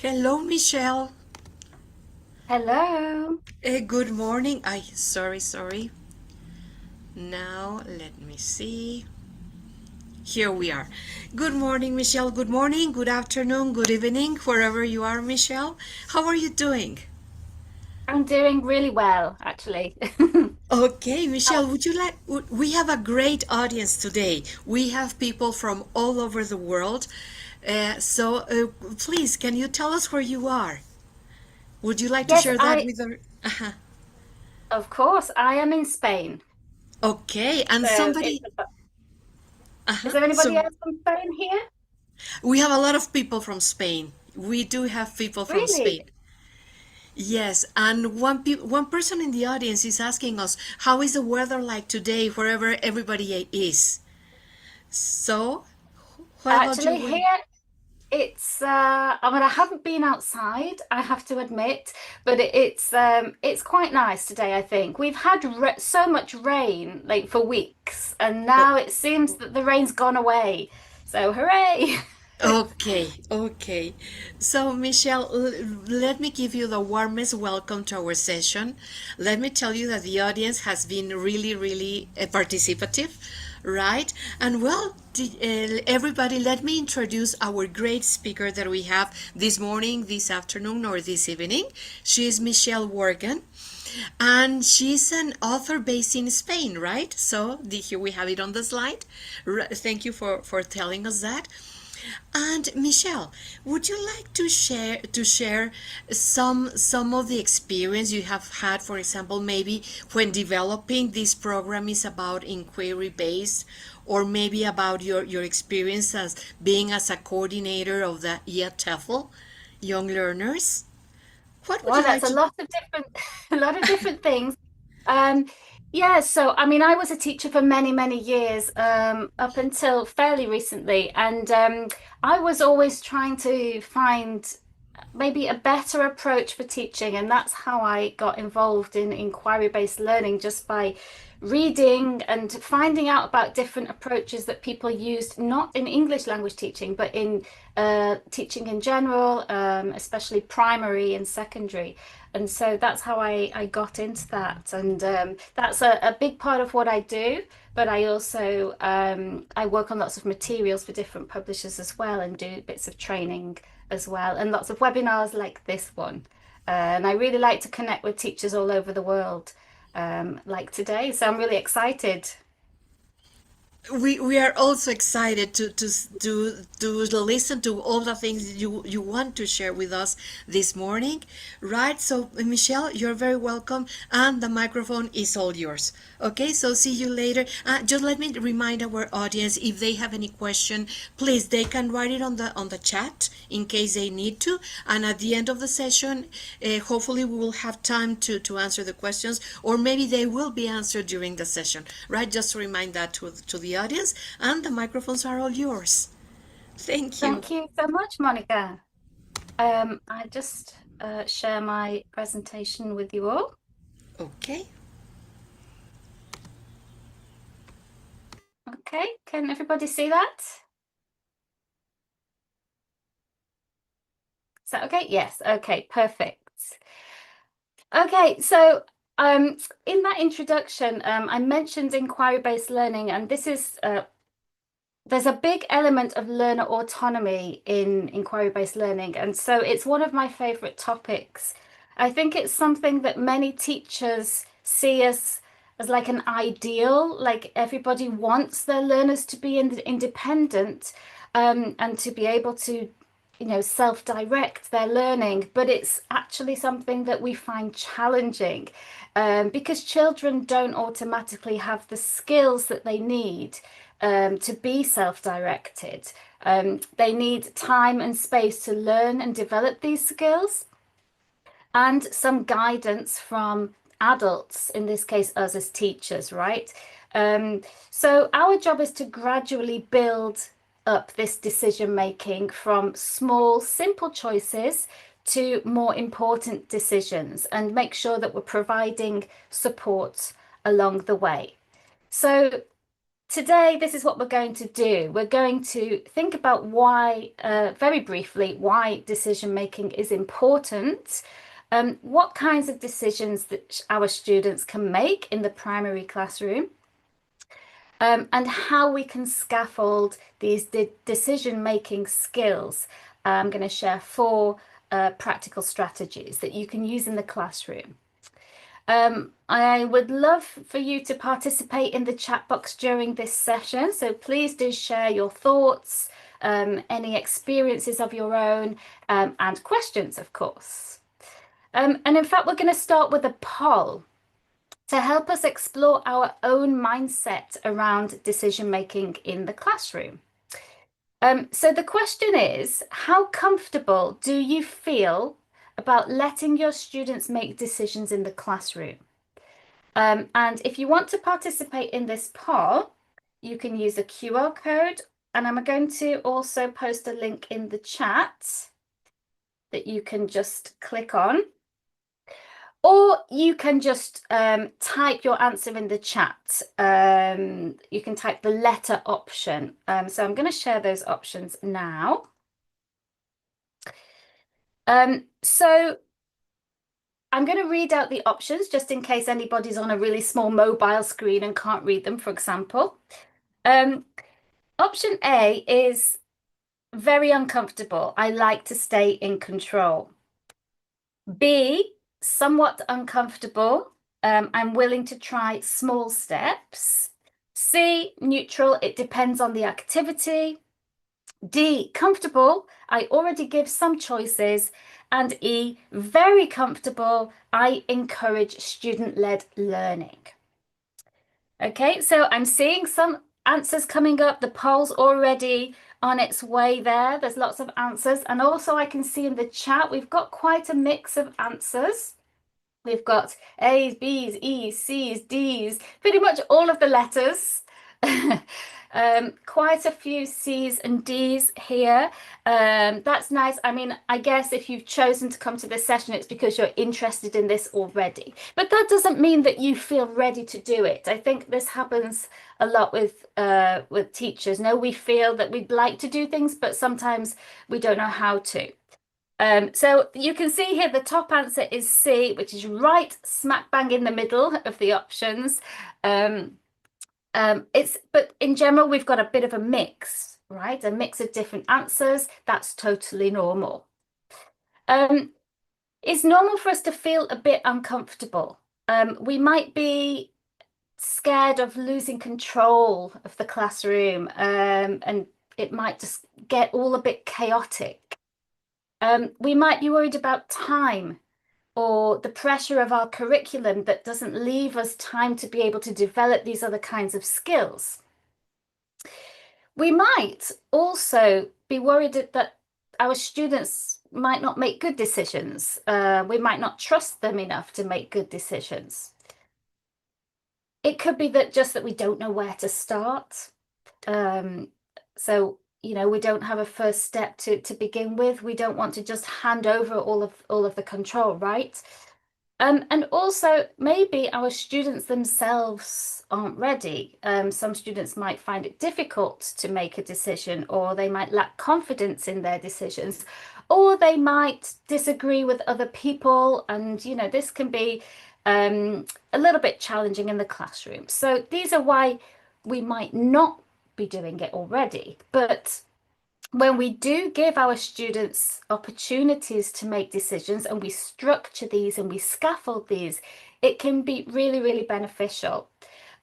Hello, Michelle. Hello. Good morning. Sorry. Now, let me see. Here we are. Good morning, Michelle. Good morning, good afternoon, good evening, wherever you are, Michelle. How are you doing? I'm doing really well, actually. Okay, Michelle, would you like? We have a great audience today. We have people from all over the world. Please, can you tell us where you are? Would you like to Yes, share that with our? of course, I am in Spain. Okay, and So it's somebody. is there anybody So else from Spain here? we have a lot of people from Spain. We do have people from Really? Spain. Yes, and one person in the audience is asking us, how is the weather like today wherever everybody is? So, what about your Actually, weather? here I haven't been outside, I have to admit, but it's quite nice today, I think. We've had re so much rain like for weeks, and Oh, now it seems that the rain's gone away. So hooray! okay. So, Michelle, let me give you the warmest welcome to our session. Let me tell you that the audience has been really participative, right? And well, everybody, let me introduce our great speaker that we have this morning, this afternoon, or this evening. She is Michelle Worgan. And she's an author based in Spain, right? So here we have it on the slide. Thank you for telling us that. And Michelle, would you like to share some of the experience you have had, for example, maybe when developing this program is about inquiry based, or maybe about your experience as being as a coordinator of the EA young learners? What would Well, you that's like a to? lot of different, a lot of different things. Um, yeah, so I mean, I was a teacher for many, many years, up until fairly recently, and I was always trying to find maybe a better approach for teaching, and that's how I got involved in inquiry-based learning, just by reading and finding out about different approaches that people used, not in English language teaching, but in teaching in general, especially primary and secondary. And so that's how I got into that. And that's a big part of what I do. But I also I work on lots of materials for different publishers as well, and do bits of training as well, and lots of webinars like this one. And I really like to connect with teachers all over the world, like today. So I'm really excited. We are also excited to listen to all the things you want to share with us this morning, right? So Michelle, you're very welcome, and the microphone is all yours. Okay, so see you later. Just let me remind our audience, if they have any question, please they can write it on the chat in case they need to, and at the end of the session, hopefully we will have time to answer the questions, or maybe they will be answered during the session, right? Just to remind that to the audience, and the microphones are all yours. Thank you. Thank you so much, Monica. I just share my presentation with you all. Okay. Okay, can everybody see that? Is that okay? Yes, okay, perfect. Okay, so in that introduction, I mentioned inquiry-based learning, and this is there's a big element of learner autonomy in inquiry-based learning, and so it's one of my favorite topics. I think it's something that many teachers see as like an ideal, like everybody wants their learners to be independent, and to be able to, self-direct their learning, but it's actually something that we find challenging, because children don't automatically have the skills that they need to be self-directed. They need time and space to learn and develop these skills, and some guidance from adults, in this case, us as teachers, right? So our job is to gradually build up this decision making from small, simple choices to more important decisions, and make sure that we're providing support along the way. So today, this is what we're going to do. We're going to think about why, very briefly, why decision making is important, what kinds of decisions that our students can make in the primary classroom, and how we can scaffold these decision-making skills. I'm going to share 4 practical strategies that you can use in the classroom. I would love for you to participate in the chat box during this session, so please do share your thoughts, any experiences of your own, and questions, of course. And in fact, we're going to start with a poll to help us explore our own mindset around decision making in the classroom. So the question is, how comfortable do you feel about letting your students make decisions in the classroom? And if you want to participate in this poll, you can use a QR code, and I'm going to also post a link in the chat that you can just click on. Or you can just type your answer in the chat. You can type the letter option. So I'm going to share those options now. So I'm going to read out the options just in case anybody's on a really small mobile screen and can't read them, for example. Option A is very uncomfortable. I like to stay in control. B, somewhat uncomfortable. I'm willing to try small steps. C, neutral. It depends on the activity. D, comfortable. I already give some choices. And E, very comfortable. I encourage student-led learning. Okay, so I'm seeing some answers coming up. The poll's already on its way there. There's lots of answers. And also I can see in the chat, we've got quite a mix of answers. We've got A's, B's, E's, C's, D's, pretty much all of the letters. Quite a few C's and D's here. That's nice. I mean, I guess if you've chosen to come to this session, it's because you're interested in this already. But that doesn't mean that you feel ready to do it. I think this happens a lot with teachers. No, we feel that we'd like to do things, but sometimes we don't know how to. So you can see here the top answer is C, which is right smack bang in the middle of the options. But in general, we've got a bit of a mix, right? A mix of different answers. That's totally normal. It's normal for us to feel a bit uncomfortable. We might be scared of losing control of the classroom, and it might just get all a bit chaotic. We might be worried about time or the pressure of our curriculum that doesn't leave us time to be able to develop these other kinds of skills. We might also be worried that our students might not make good decisions. We might not trust them enough to make good decisions. It could be that we don't know where to start. So we don't have a first step to begin with. We don't want to just hand over all of the control, right? And also maybe our students themselves aren't ready. Some students might find it difficult to make a decision, or they might lack confidence in their decisions, or they might disagree with other people. And, this can be a little bit challenging in the classroom. So these are why we might not be doing it already. But when we do give our students opportunities to make decisions, and we structure these and we scaffold these, it can be really, really beneficial.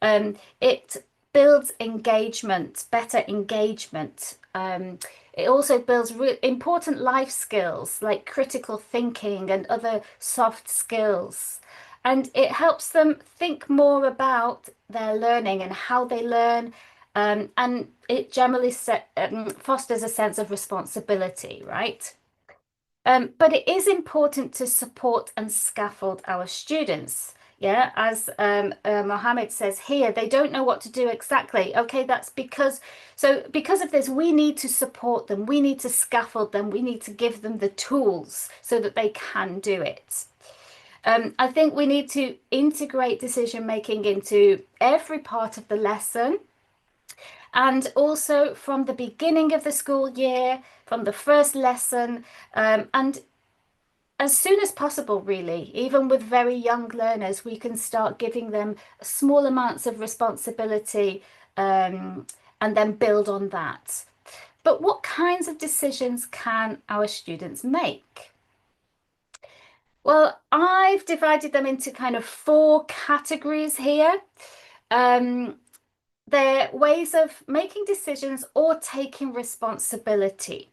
It builds engagement, better engagement. It also builds important life skills like critical thinking and other soft skills. And it helps them think more about their learning and how they learn. And it generally fosters a sense of responsibility, right? But it is important to support and scaffold our students. Yeah, as Mohammed says here, they don't know what to do exactly. Okay, that's because of this, we need to support them. We need to scaffold them. We need to give them the tools so that they can do it. I think we need to integrate decision making into every part of the lesson. And also from the beginning of the school year, from the first lesson, and as soon as possible, really, even with very young learners, we can start giving them small amounts of responsibility, and then build on that. But what kinds of decisions can our students make? Well, I've divided them into kind of 4 categories here. They're ways of making decisions or taking responsibility.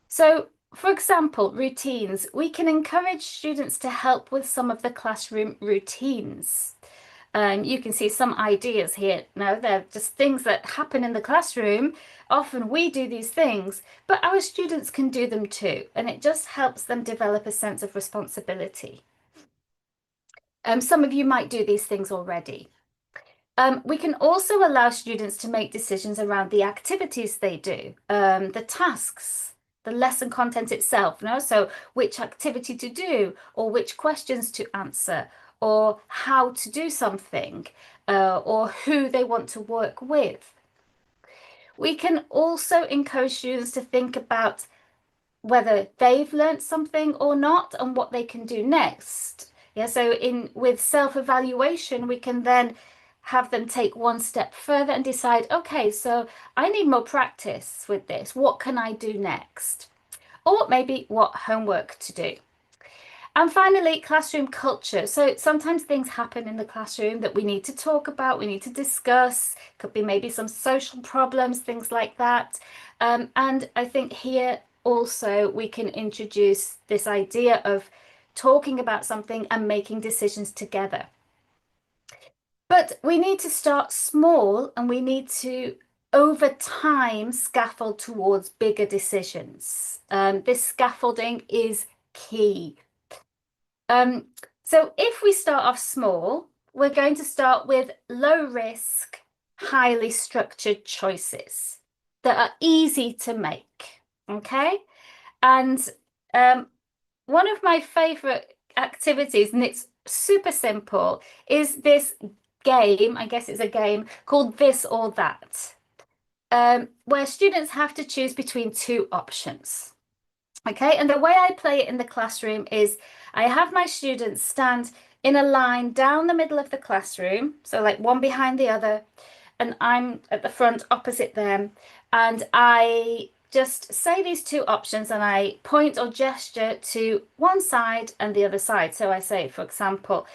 So, for example, routines. We can encourage students to help with some of the classroom routines. You can see some ideas here. Now, they're just things that happen in the classroom. Often we do these things, but our students can do them too, and it just helps them develop a sense of responsibility. Some of you might do these things already. We can also allow students to make decisions around the activities they do, the tasks, the lesson content itself, so which activity to do, or which questions to answer, or how to do something, or who they want to work with. We can also encourage students to think about whether they've learned something or not and what they can do next. Yeah, so with self-evaluation, we can then have them take one step further and decide, okay, so I need more practice with this. What can I do next? Or maybe what homework to do. And finally, classroom culture. So sometimes things happen in the classroom that we need to talk about, we need to discuss. Could be maybe some social problems, things like that. And I think here also we can introduce this idea of talking about something and making decisions together. But we need to start small, and we need to, over time, scaffold towards bigger decisions. This scaffolding is key. So if we start off small, we're going to start with low risk, highly structured choices that are easy to make. Okay. And one of my favorite activities, and it's super simple, is this game. I guess it's a game called This or That, where students have to choose between 2 options. Okay, and the way I play it in the classroom is I have my students stand in a line down the middle of the classroom, so like one behind the other, and I'm at the front opposite them, and I just say these 2 options and I point or gesture to one side and the other side. So I say, for example,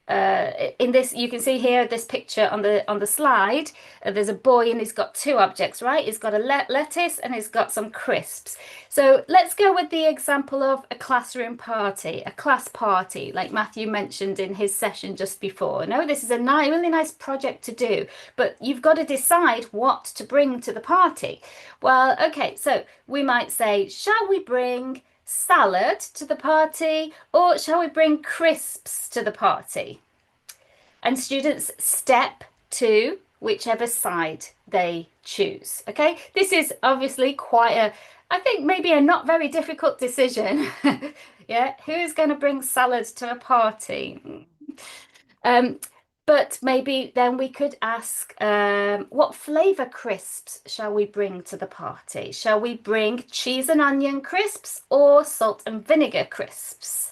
in this, you can see here this picture on the slide. There's a boy and he's got 2 objects, right? He's got a lettuce and he's got some crisps. So let's go with the example of a classroom party, a class party, like Matthew mentioned in his session just before. No, this is a really nice project to do, but you've got to decide what to bring to the party. Well, okay, so we might say, shall we bring salad to the party, or shall we bring crisps to the party? And students step to whichever side they choose. Okay, this is obviously quite I think maybe a not very difficult decision. Yeah, who's going to bring salad to a party? But maybe then we could ask, what flavor crisps shall we bring to the party? Shall we bring cheese and onion crisps or salt and vinegar crisps?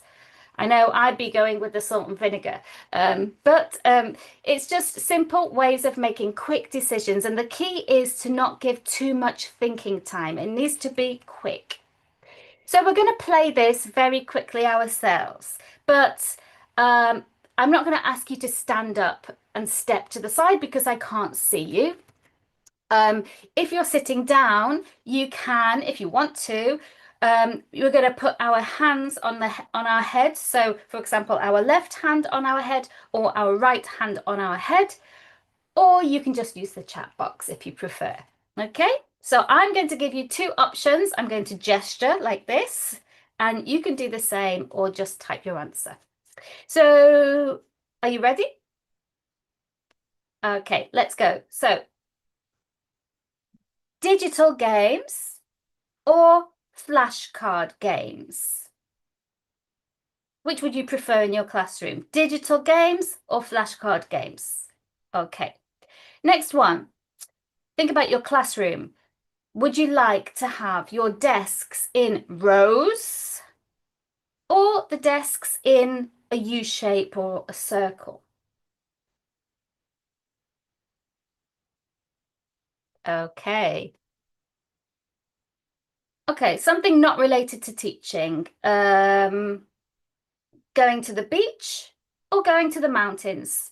I know I'd be going with the salt and vinegar, but it's just simple ways of making quick decisions. And the key is to not give too much thinking time. It needs to be quick. So we're going to play this very quickly ourselves, but I'm not going to ask you to stand up and step to the side because I can't see you. If you're sitting down, you can, if you want to, we're going to put our hands on our head. So, for example, our left hand on our head or our right hand on our head, or you can just use the chat box if you prefer. Okay, so I'm going to give you 2 options. I'm going to gesture like this, and you can do the same or just type your answer. So, are you ready? Okay, let's go. So, digital games or flashcard games? Which would you prefer in your classroom? Digital games or flashcard games? Okay. Next one. Think about your classroom. Would you like to have your desks in rows or the desks in a U shape or a circle? Okay. Okay, something not related to teaching. Going to the beach or going to the mountains?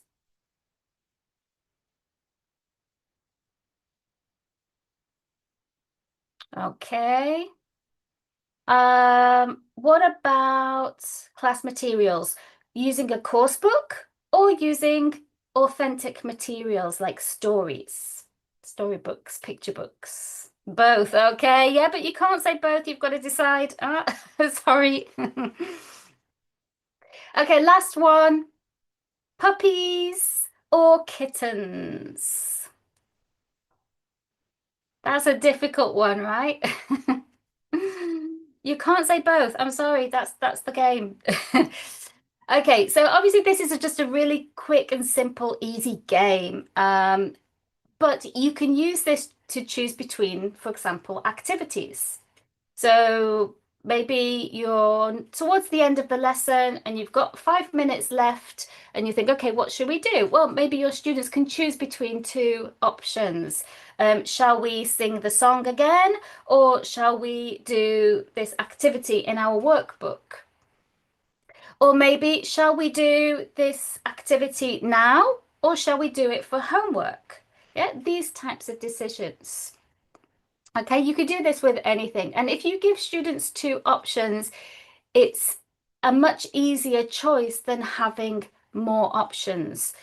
Okay. What about class materials? Using a course book or using authentic materials like stories, storybooks, picture books? Both, okay. Yeah, but you can't say both. You've got to decide. Sorry. Okay, last one. Puppies or kittens? That's a difficult one, right? You can't say both. I'm sorry, that's the game. Okay, so obviously this is just a really quick and simple, easy game. But you can use this to choose between, for example, activities. So maybe you're towards the end of the lesson and you've got 5 minutes left and you think, okay, what should we do? Well, maybe your students can choose between two options. Shall we sing the song again, or shall we do this activity in our workbook? Or maybe, shall we do this activity now, or shall we do it for homework? Yeah, these types of decisions. Okay, you could do this with anything. And if you give students two options, it's a much easier choice than having more options.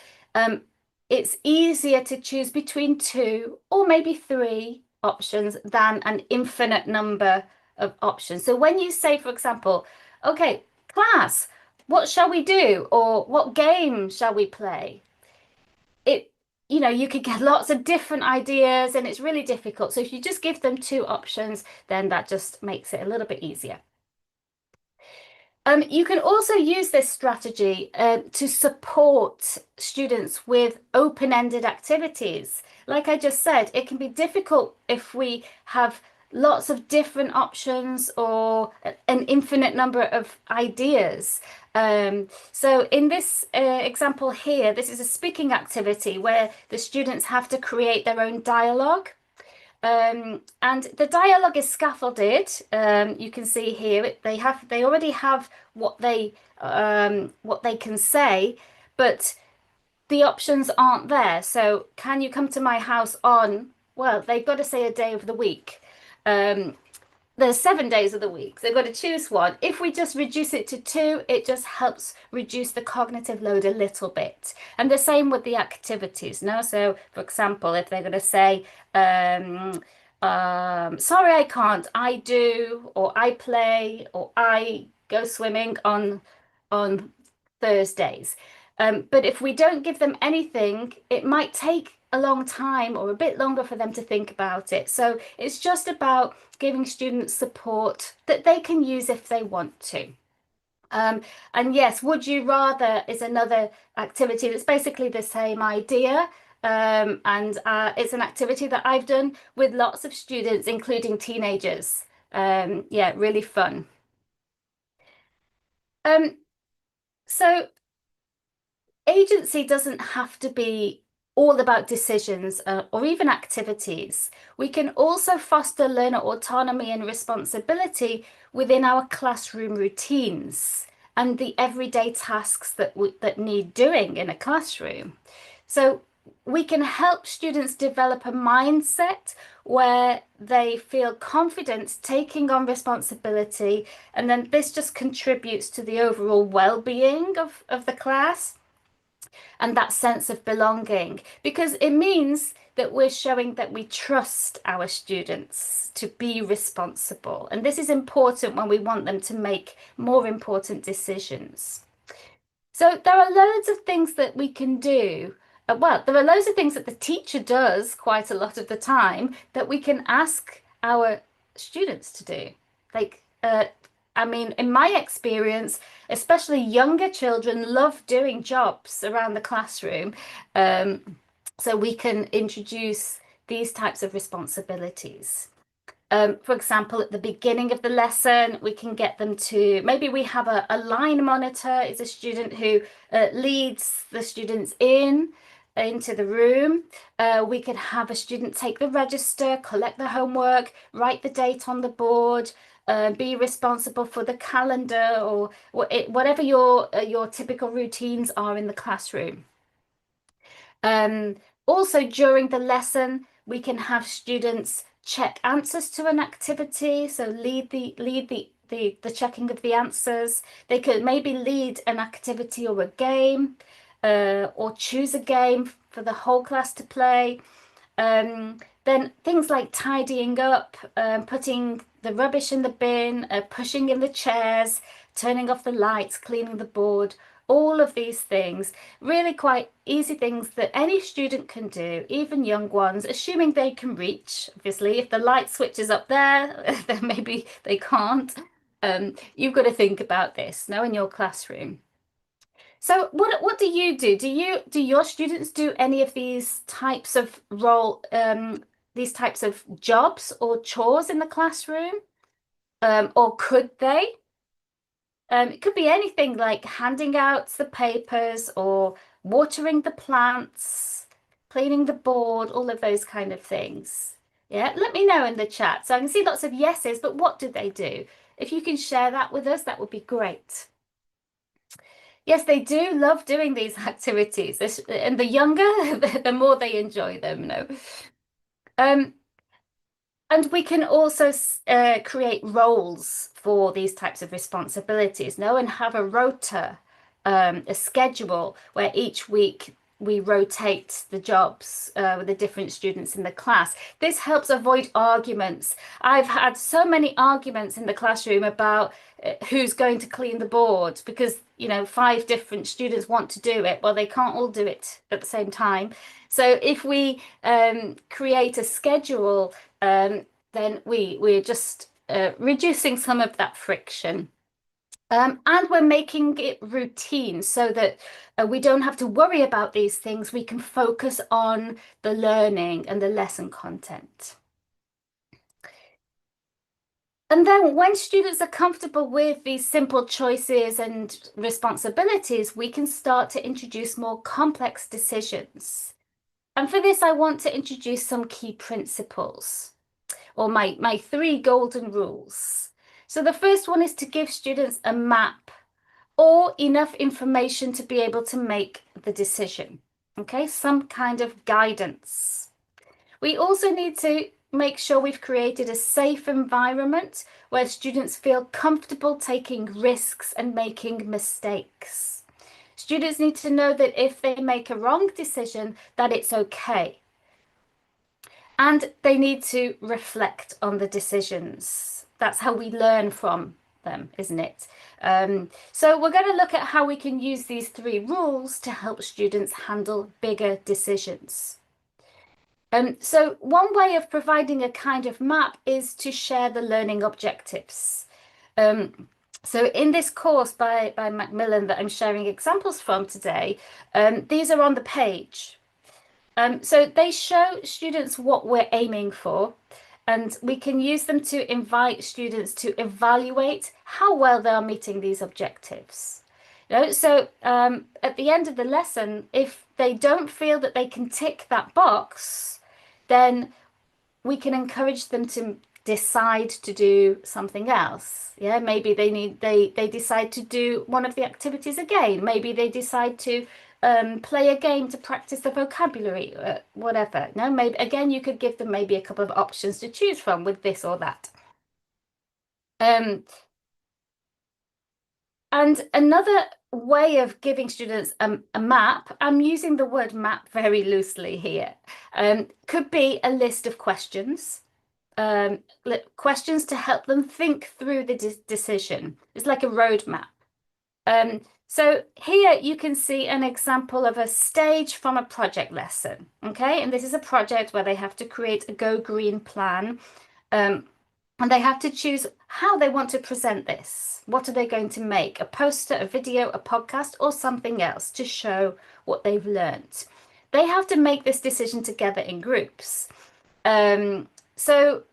It's easier to choose between two or maybe three options than an infinite number of options. So when you say, for example, okay, class, what shall we do? Or what game shall we play? It, you could get lots of different ideas and it's really difficult. So if you just give them two options, then that just makes it a little bit easier. You can also use this strategy to support students with open-ended activities. Like I just said, it can be difficult if we have lots of different options or an infinite number of ideas. So in this example here, this is a speaking activity where the students have to create their own dialogue. And the dialogue is scaffolded. You can see here they already have what they can say, but the options aren't there. So can you come to my house on, well, they've got to say a day of the week. There's 7 days of the week. They've got to choose one. If we just reduce it to two, it just helps reduce the cognitive load a little bit. And the same with the activities, no? So, for example, if they're going to say, sorry, I can't, I do, or I play, or I go swimming on Thursdays. But if we don't give them anything, it might take a long time or a bit longer for them to think about it. So it's just about giving students support that they can use if they want to. And yes, would you rather is another activity that's basically the same idea. And it's an activity that I've done with lots of students, including teenagers. Yeah, really fun. So agency doesn't have to be all about decisions or even activities. We can also foster learner autonomy and responsibility within our classroom routines and the everyday tasks that need doing in a classroom. So we can help students develop a mindset where they feel confident taking on responsibility, and then this just contributes to the overall well-being of the class and that sense of belonging, because it means that we're showing that we trust our students to be responsible. And this is important when we want them to make more important decisions. So there are loads of things that we can do. Well, there are loads of things that the teacher does quite a lot of the time that we can ask our students to do. Like, I mean, in my experience, especially younger children love doing jobs around the classroom. so we can introduce these types of responsibilities. For example, at the beginning of the lesson, we can get them to, maybe we have a line monitor, is a student who leads the students into the room. We could have a student take the register, collect the homework, write the date on the board, be responsible for the calendar, or whatever your typical routines are in the classroom. Also, during the lesson, we can have students check answers to an activity, so lead the checking of the answers. They could maybe lead an activity or a game, or choose a game for the whole class to play. Then things like tidying up, putting the rubbish in the bin, pushing in the chairs, turning off the lights, cleaning the board, all of these things, really quite easy things that any student can do, even young ones, assuming they can reach. Obviously, if the light switch is up there, then maybe they can't. You've got to think about this now in your classroom. So what do you do? Do your students do any of these types of these types of jobs or chores in the classroom? Or could they? It could be anything like handing out the papers or watering the plants, cleaning the board, all of those kind of things. Yeah, let me know in the chat. So I can see lots of yeses, but what do they do? If you can share that with us, that would be great. Yes, they do love doing these activities. And the younger, the more they enjoy them, And we can also create roles for these types of responsibilities, and have a rota, a schedule where each week we rotate the jobs with the different students in the class. This helps avoid arguments. I've had so many arguments in the classroom about who's going to clean the board because, 5 different students want to do it. Well, they can't all do it at the same time. So if we create a schedule, then we're just reducing some of that friction. And we're making it routine so that we don't have to worry about these things. We can focus on the learning and the lesson content. And then when students are comfortable with these simple choices and responsibilities, we can start to introduce more complex decisions. And for this, I want to introduce some key principles, or my 3 golden rules. So the first one is to give students a map or enough information to be able to make the decision. Okay, some kind of guidance. We also need to make sure we've created a safe environment where students feel comfortable taking risks and making mistakes. Students need to know that if they make a wrong decision, that it's okay. And they need to reflect on the decisions. That's how we learn from them, isn't it? So we're going to look at how we can use these 3 rules to help students handle bigger decisions. So one way of providing a kind of map is to share the learning objectives. So in this course by Macmillan that I'm sharing examples from today, these are on the page. So they show students what we're aiming for, and we can use them to invite students to evaluate how well they are meeting these objectives. So at the end of the lesson, if they don't feel that they can tick that box, then we can encourage them to decide to do something else. Yeah, maybe they decide to do one of the activities again. Maybe they decide to play a game to practice the vocabulary, whatever. Maybe again you could give them maybe a couple of options to choose from with this or that. And another way of giving students a map, I'm using the word map very loosely here, could be a list of questions, questions to help them think through the decision. It's like a roadmap. So here you can see an example of a stage from a project lesson, okay? And this is a project where they have to create a Go Green plan, and they have to choose how they want to present this. What are they going to make? A poster, a video, a podcast, or something else to show what they've learned. they have to make this decision together in groups. So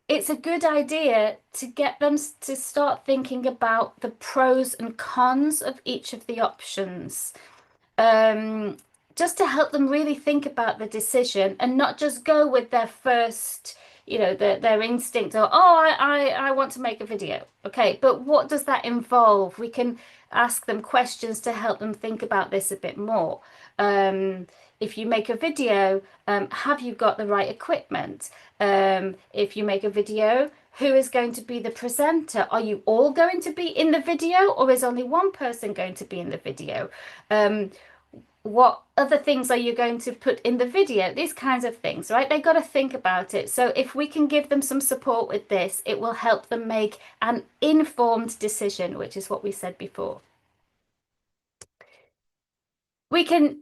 it's a good idea to get them to start thinking about the pros and cons of each of the options, um, just to help them really think about the decision and not just go with their first, their instinct or, oh, I want to make a video. Okay, but what does that involve? We can ask them questions to help them think about this a bit more. If you make a video, have you got the right equipment? If you make a video, who is going to be the presenter? Are you all going to be in the video, or is only one person going to be in the video? What other things are you going to put in the video? These kinds of things, right? They got to think about it. So if we can give them some support with this, it will help them make an informed decision, which is what we said before. We can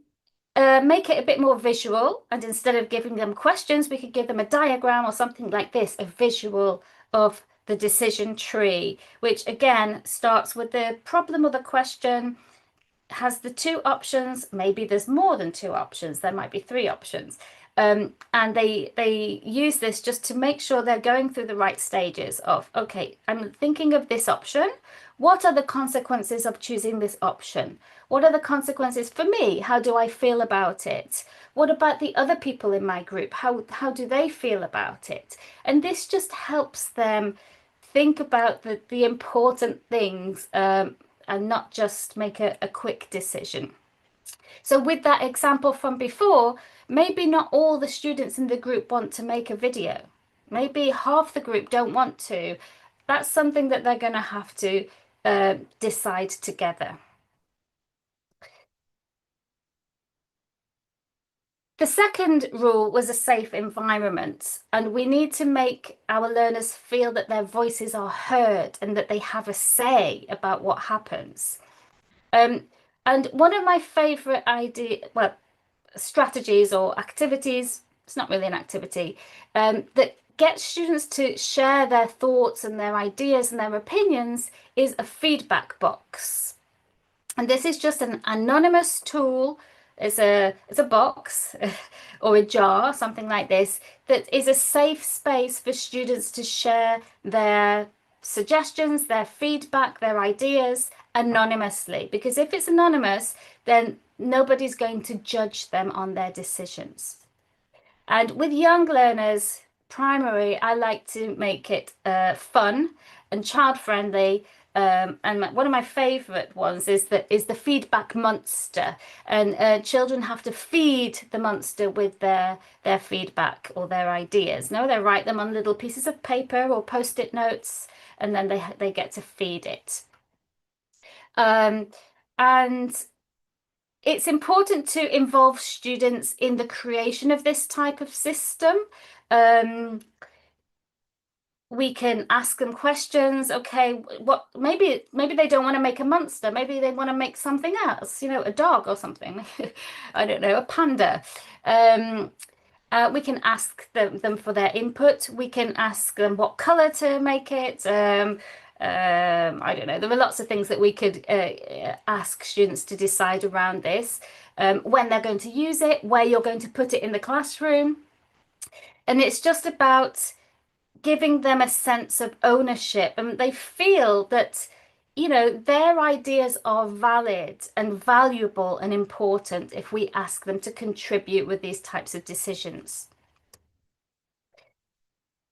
make it a bit more visual, and instead of giving them questions, we could give them a diagram or something like this, a visual of the decision tree, which again starts with the problem or the question, has the two options. Maybe there's more than two options, there might be three options. And they use this just to make sure they're going through the right stages of, okay, I'm thinking of this option. What are the consequences of choosing this option? What are the consequences for me? How do I feel about it? What about the other people in my group? How do they feel about it? And this just helps them think about the important things, and not just make a quick decision. So with that example from before, maybe not all the students in the group want to make a video. Maybe half the group don't want to. That's something that they're going to have to decide together. The second rule was a safe environment, and we need to make our learners feel that their voices are heard and that they have a say about what happens. And one of my favorite strategies or activities, it's not really an activity, that gets students to share their thoughts and their ideas and their opinions is a feedback box. And this is just an anonymous tool. It's a box or a jar, something like this, that is a safe space for students to share their suggestions, their feedback, their ideas anonymously. Because if it's anonymous, then nobody's going to judge them on their decisions. And with young learners, primary, I like to make it fun and child-friendly. And one of my favorite ones is the feedback monster, and children have to feed the monster with their feedback or their ideas. No, they write them on little pieces of paper or post-it notes, and then they get to feed it. And it's important to involve students in the creation of this type of system. We can ask them questions. Okay, what maybe they don't want to make a monster, maybe they want to make something else, a dog or something. I don't know, a panda. We can ask them for their input. We can ask them what color to make it. I don't know, there are lots of things that we could ask students to decide around this, when they're going to use it, where you're going to put it in the classroom. And it's just about giving them a sense of ownership, and they feel that, their ideas are valid and valuable and important if we ask them to contribute with these types of decisions.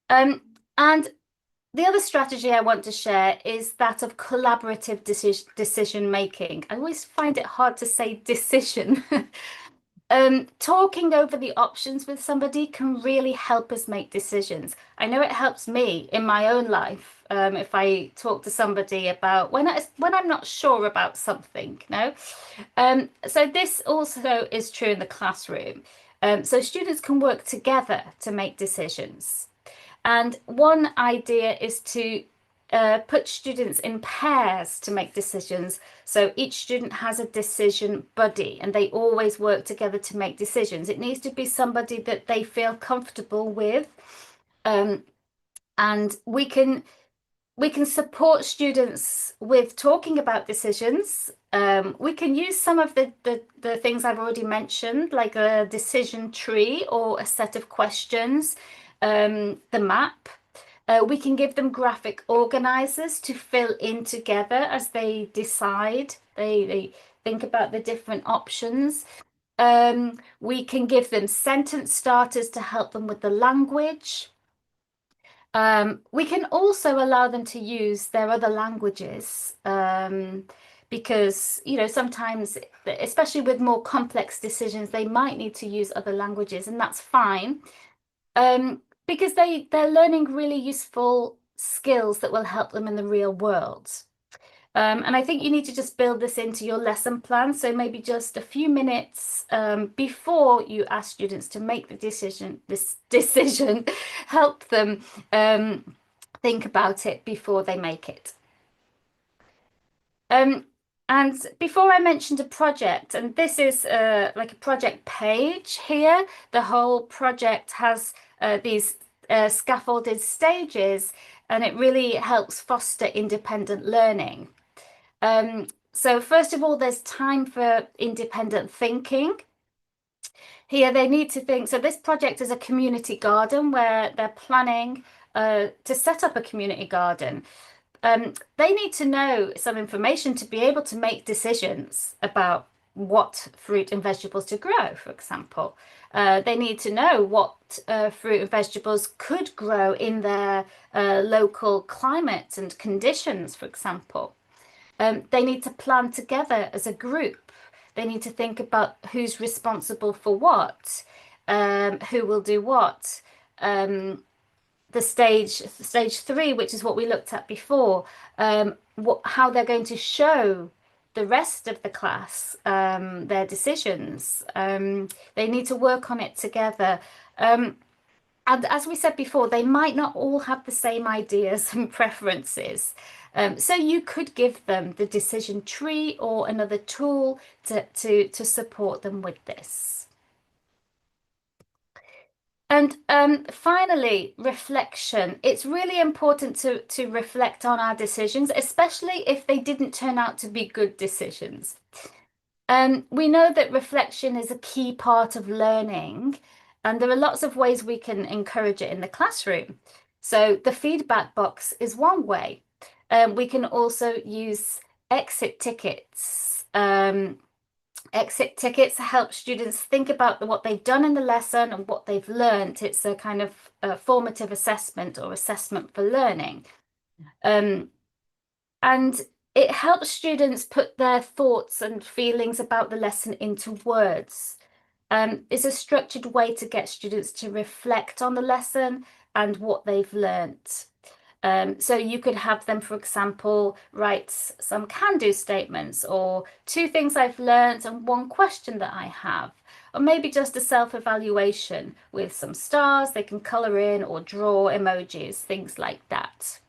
And the other strategy I want to share is that of collaborative decision making. I always find it hard to say decision. Talking over the options with somebody can really help us make decisions. I know it helps me in my own life, if I talk to somebody about when I'm not sure about something, So this also is true in the classroom. So students can work together to make decisions. And one idea is to put students in pairs to make decisions. So each student has a decision buddy, and they always work together to make decisions. It needs to be somebody that they feel comfortable with. And we can support students with talking about decisions, We can use some of the things I've already mentioned, like a decision tree or a set of questions, the map. We can give them graphic organizers to fill in together as they decide. They think about the different options. We can give them sentence starters to help them with the language. We can also allow them to use their other languages, because, you know, sometimes, especially with more complex decisions, they might need to use other languages, and that's fine, because they're learning really useful skills that will help them in the real world. And I think you need to just build this into your lesson plan. So maybe just a few minutes before you ask students to make this decision, help them think about it before they make it. And before I mentioned a project, and this is like a project page here. The whole project has these scaffolded stages, and it really helps foster independent learning. So first of all, there's time for independent thinking. Here they need to think, so this project is a community garden where they're planning to set up a community garden. They need to know some information to be able to make decisions about what fruit and vegetables to grow, for example. They need to know what fruit and vegetables could grow in their local climate and conditions, for example. They need to plan together as a group. They need to think about who's responsible for what, who will do what. The stage 3, which is what we looked at before, how they're going to show the rest of the class their decisions. They need to work on it together. And as we said before, they might not all have the same ideas and preferences. So you could give them the decision tree or another tool to support them with this. And finally, reflection. It's really important to reflect on our decisions, especially if they didn't turn out to be good decisions. We know that reflection is a key part of learning, and there are lots of ways we can encourage it in the classroom. So the feedback box is one way. We can also use exit tickets. Exit tickets help students think about what they've done in the lesson and what they've learned. It's a kind of formative assessment or assessment for learning. And it helps students put their thoughts and feelings about the lesson into words. It's a structured way to get students to reflect on the lesson and what they've learnt. So you could have them, for example, write some can-do statements, or 2 things I've learned and 1 question that I have, or maybe just a self-evaluation with some stars they can color in or draw emojis, things like that.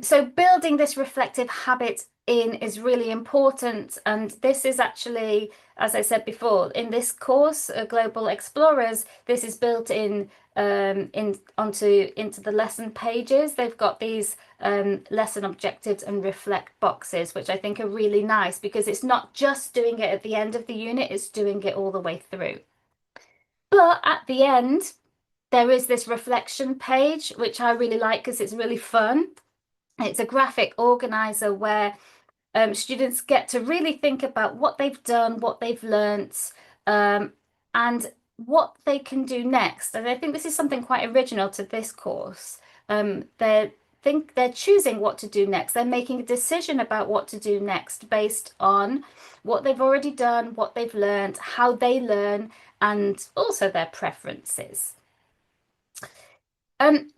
So building this reflective habit in is really important, and this is actually, as I said before, in this course, Global Explorers, this is built into the lesson pages. They've got these lesson objectives and reflect boxes, which I think are really nice, because it's not just doing it at the end of the unit, it's doing it all the way through. But at the end, there is this reflection page, which I really like because it's really fun. It's a graphic organizer where students get to really think about what they've done, what they've learnt, and what they can do next. And I think this is something quite original to this course. They're choosing what to do next. They're making a decision about what to do next based on what they've already done, what they've learned, how they learn, and also their preferences.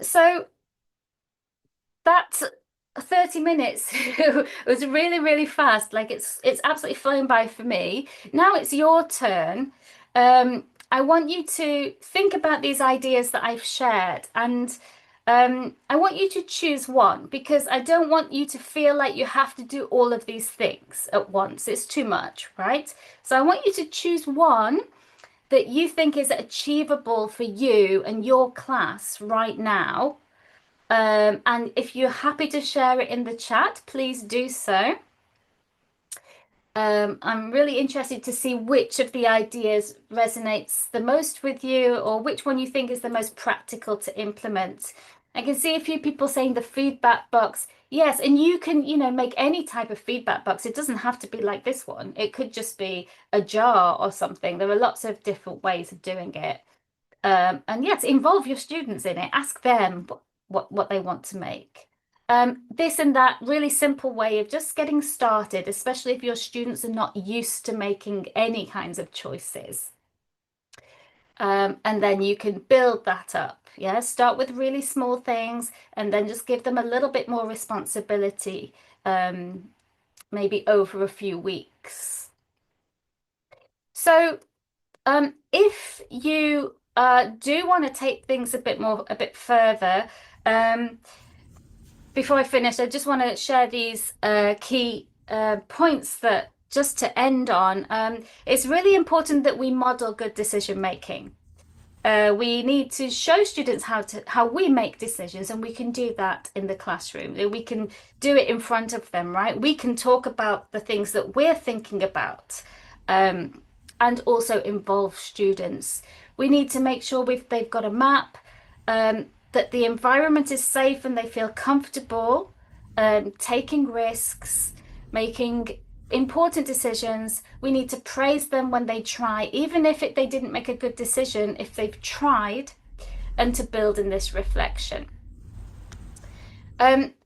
So that's 30 minutes. It was really, really fast. Like it's absolutely flown by for me. Now it's your turn. I want you to think about these ideas that I've shared, and I want you to choose one, because I don't want you to feel like you have to do all of these things at once. It's too much, right? So I want you to choose one that you think is achievable for you and your class right now. And if you're happy to share it in the chat, please do so. I'm really interested to see which of the ideas resonates the most with you, or which one you think is the most practical to implement. I can see a few people saying the feedback box. Yes, and you can, make any type of feedback box. It doesn't have to be like this one. It could just be a jar or something. There are lots of different ways of doing it. And yes, involve your students in it. Ask them what they want to make. This and that really simple way of just getting started, especially if your students are not used to making any kinds of choices. And then you can build that up. Yeah, start with really small things and then just give them a little bit more responsibility, maybe over a few weeks. So if you do want to take things a bit further, before I finish, I just want to share these key points that just to end on. It's really important that we model good decision making. We need to show students how we make decisions, and we can do that in the classroom. We can do it in front of them, right? We can talk about the things that we're thinking about, and also involve students. We need to make sure they've got a map, that the environment is safe and they feel comfortable, taking risks, making important decisions. We need to praise them when they try, even if they didn't make a good decision, if they've tried, and to build in this reflection.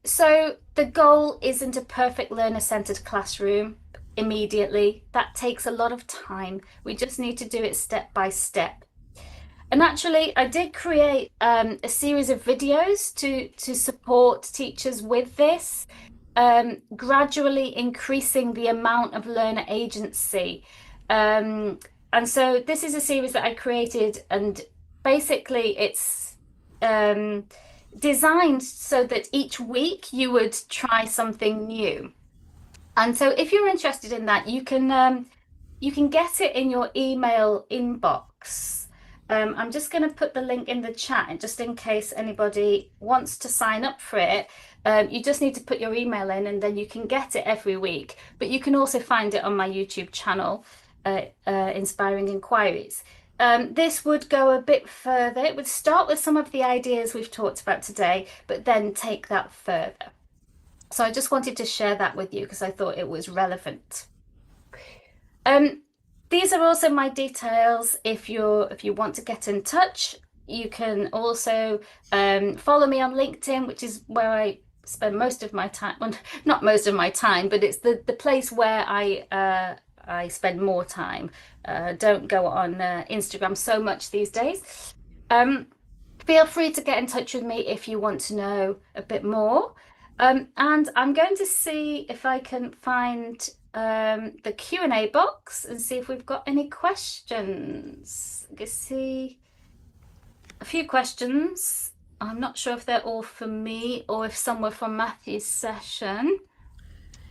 So the goal isn't a perfect learner-centered classroom immediately. That takes a lot of time. We just need to do it step by step. And actually, I did create a series of videos to support teachers with this, gradually increasing the amount of learner agency. And so this is a series that I created, and basically it's designed so that each week you would try something new. And so if you're interested in that, you can get it in your email inbox. I'm just going to put the link in the chat, and just in case anybody wants to sign up for it, you just need to put your email in, and then you can get it every week. But you can also find it on my YouTube channel, Inspiring Inquiries. This would go a bit further. It would start with some of the ideas we've talked about today, but then take that further. So I just wanted to share that with you because I thought it was relevant. These are also my details. If you want to get in touch, you can also follow me on LinkedIn, which is where I spend most of my time. Well, not most of my time, but it's the place where I spend more time. Don't go on Instagram so much these days. Feel free to get in touch with me if you want to know a bit more. And I'm going to see if I can find the Q&A box and see if we've got any questions. I can see a few questions. I'm not sure if they're all for me or if some were from Matthew's session.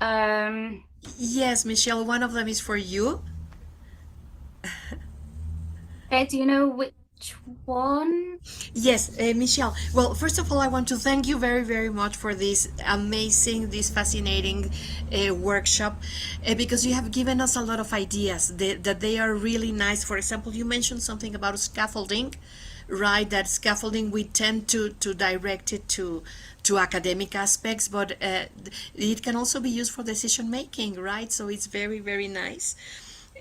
Yes, Michelle, one of them is for you. Okay, do you know which one? Yes, Michelle. Well, first of all, I want to thank you very, very much for this amazing, this fascinating workshop, because you have given us a lot of ideas that they are really nice. For example, you mentioned something about scaffolding, right? That scaffolding, we tend to direct it to academic aspects, but it can also be used for decision making, right? So it's very, very nice.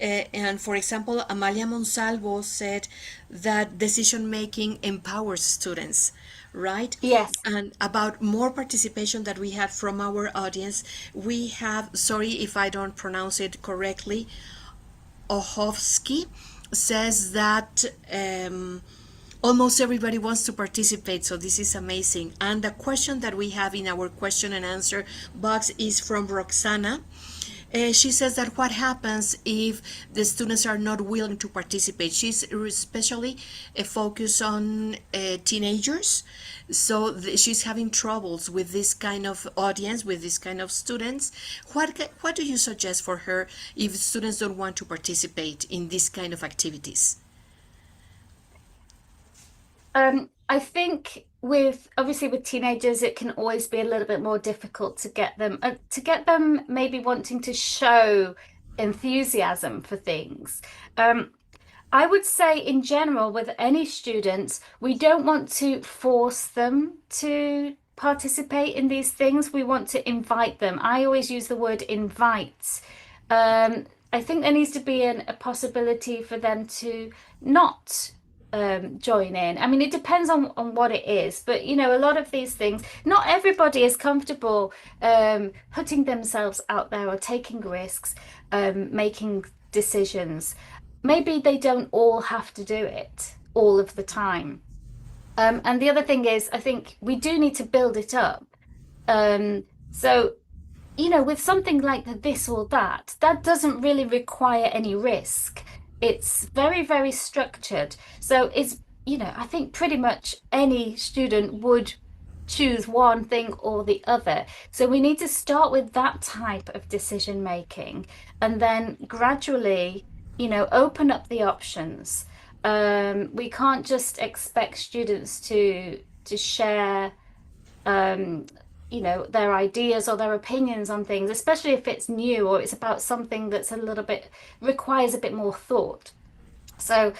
And for example, Amalia Monsalvo said that decision making empowers students, right? Yes. And about more participation that we had from our audience, we have, sorry if I don't pronounce it correctly, Ohovsky says that almost everybody wants to participate, so this is amazing. And the question that we have in our question and answer box is from Roxana. She says that what happens if the students are not willing to participate. She's especially focused on teenagers, so she's having troubles with this kind of audience, with this kind of students. What do you suggest for her if students don't want to participate in this kind of activities? I think with obviously with teenagers, it can always be a little bit more difficult to get them maybe wanting to show enthusiasm for things. Um, I would say in general, with any students, we don't want to force them to participate in these things. We want to invite them. I always use the word invite. I think there needs to be a possibility for them to not join in. I mean, it depends on what it is, but you know, a lot of these things, not everybody is comfortable putting themselves out there or taking risks, making decisions. Maybe they don't all have to do it all of the time. And the other thing is, I think we do need to build it up. So, you know, with something like the this or that, that doesn't really require any risk. It's very, very structured. So it's, you know, I think pretty much any student would choose one thing or the other. So we need to start with that type of decision making and then gradually, you know, open up the options. We can't just expect students to share um, you know, their ideas or their opinions on things, especially if it's new or it's about something that's a little bit requires a bit more thought. So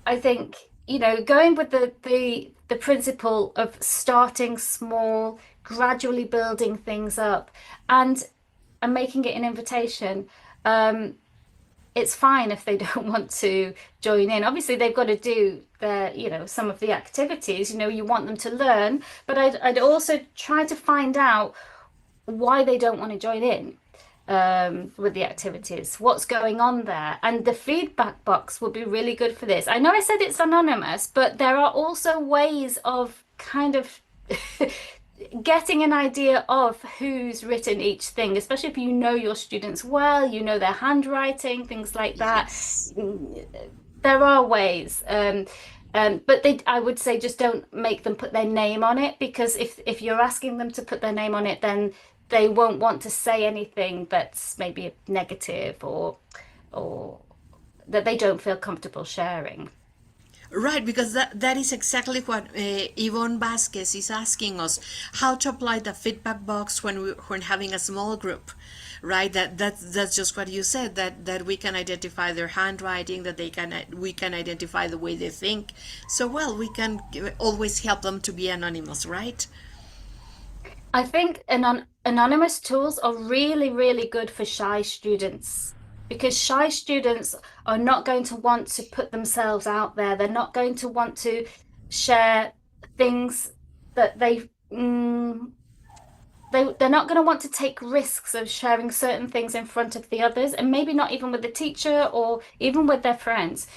I think, you know, going with the principle of starting small, gradually building things up and and making it an invitation. Um, it's fine if they don't want to join in. Obviously, they've got to do their, you know, some of the activities, you know, you want them to learn, but I'd also try to find out why they don't want to join in with the activities, what's going on there. And the feedback box would be really good for this. I know I said it's anonymous, but there are also ways of kind of getting an idea of who's written each thing, especially if you know your students well, you know their handwriting, things like that. Yes. There are ways. But I would say just don't make them put their name on it because if you're asking them to put their name on it, then they won't want to say anything that's maybe negative or that they don't feel comfortable sharing. Right, because that is exactly what Yvonne Vasquez is asking us, how to apply the feedback box when having a small group, right? That's just what you said, that we can identify their handwriting, that we can identify the way they think. So well, we can always help them to be anonymous, right? I think anonymous tools are really, really good for shy students because shy students are not going to want to put themselves out there. They're not going to want to share things that they're not going to want to take risks of sharing certain things in front of the others, and maybe not even with the teacher or even with their friends.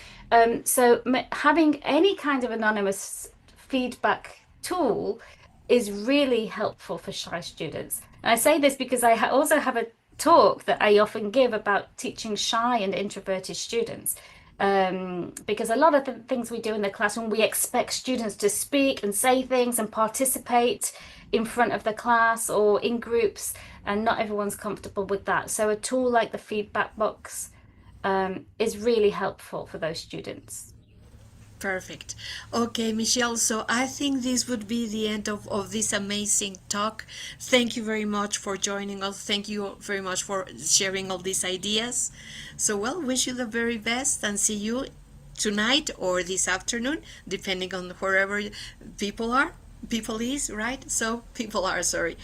So having any kind of anonymous feedback tool is really helpful for shy students. And I say this because I also have a talk that I often give about teaching shy and introverted students. Because a lot of the things we do in the classroom, we expect students to speak and say things and participate in front of the class or in groups, and not everyone's comfortable with that. So a tool like the feedback box is really helpful for those students. Perfect. Okay, Michelle, so I think this would be the end of this amazing talk. Thank you very much for joining us. Thank you very much for sharing all these ideas. So, well, wish you the very best and see you tonight or this afternoon, depending on wherever people are. People is, right? So, people are, sorry.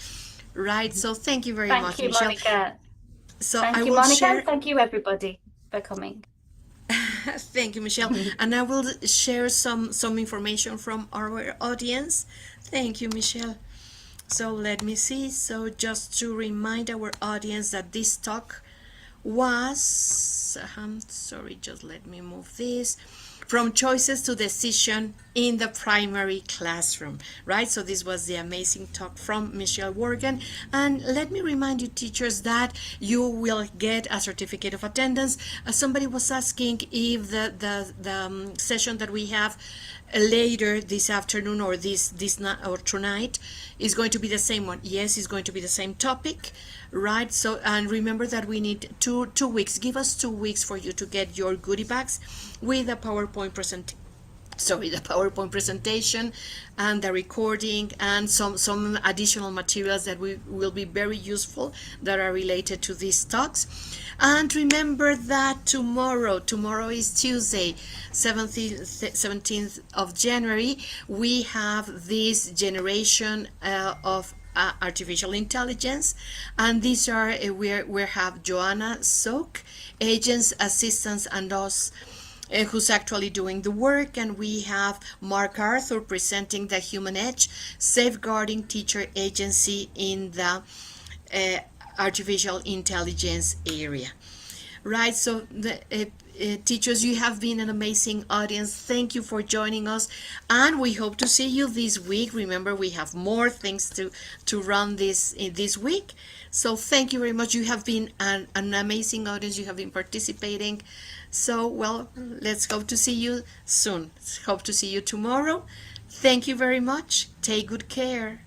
Right, so thank you very Thank much, you, Michelle. Monica. So, I Thank you, will Monica, and share. thank you, everybody, for coming. Thank you, Michelle. And I will share some information from our audience. Thank you, Michelle. So let me see. So just to remind our audience that this talk was, sorry, just let me move this, from choices to decision in the primary classroom, right? So this was the amazing talk from Michelle Worgan. And let me remind you, teachers, that you will get a certificate of attendance. Somebody was asking if the session that we have later this afternoon or this or tonight is going to be the same one. Yes, it's going to be the same topic, right? So, and remember that we need two weeks. Give us 2 weeks for you to get your goodie bags with a PowerPoint sorry, the PowerPoint presentation and the recording and some additional materials that will be very useful that are related to these talks. And remember that tomorrow is Tuesday, 17th of January, we have this generation of artificial intelligence, and these are we have Joanna Soak, agents, assistants, and us, who's actually doing the work, and we have Mark Arthur presenting the Human Edge, safeguarding teacher agency in the artificial intelligence area. Right, so the teachers, you have been an amazing audience. Thank you for joining us, and we hope to see you this week. Remember, we have more things to run this week. So thank you very much. You have been an amazing audience. You have been participating. So, well, let's hope to see you soon. Hope to see you tomorrow. Thank you very much. Take good care.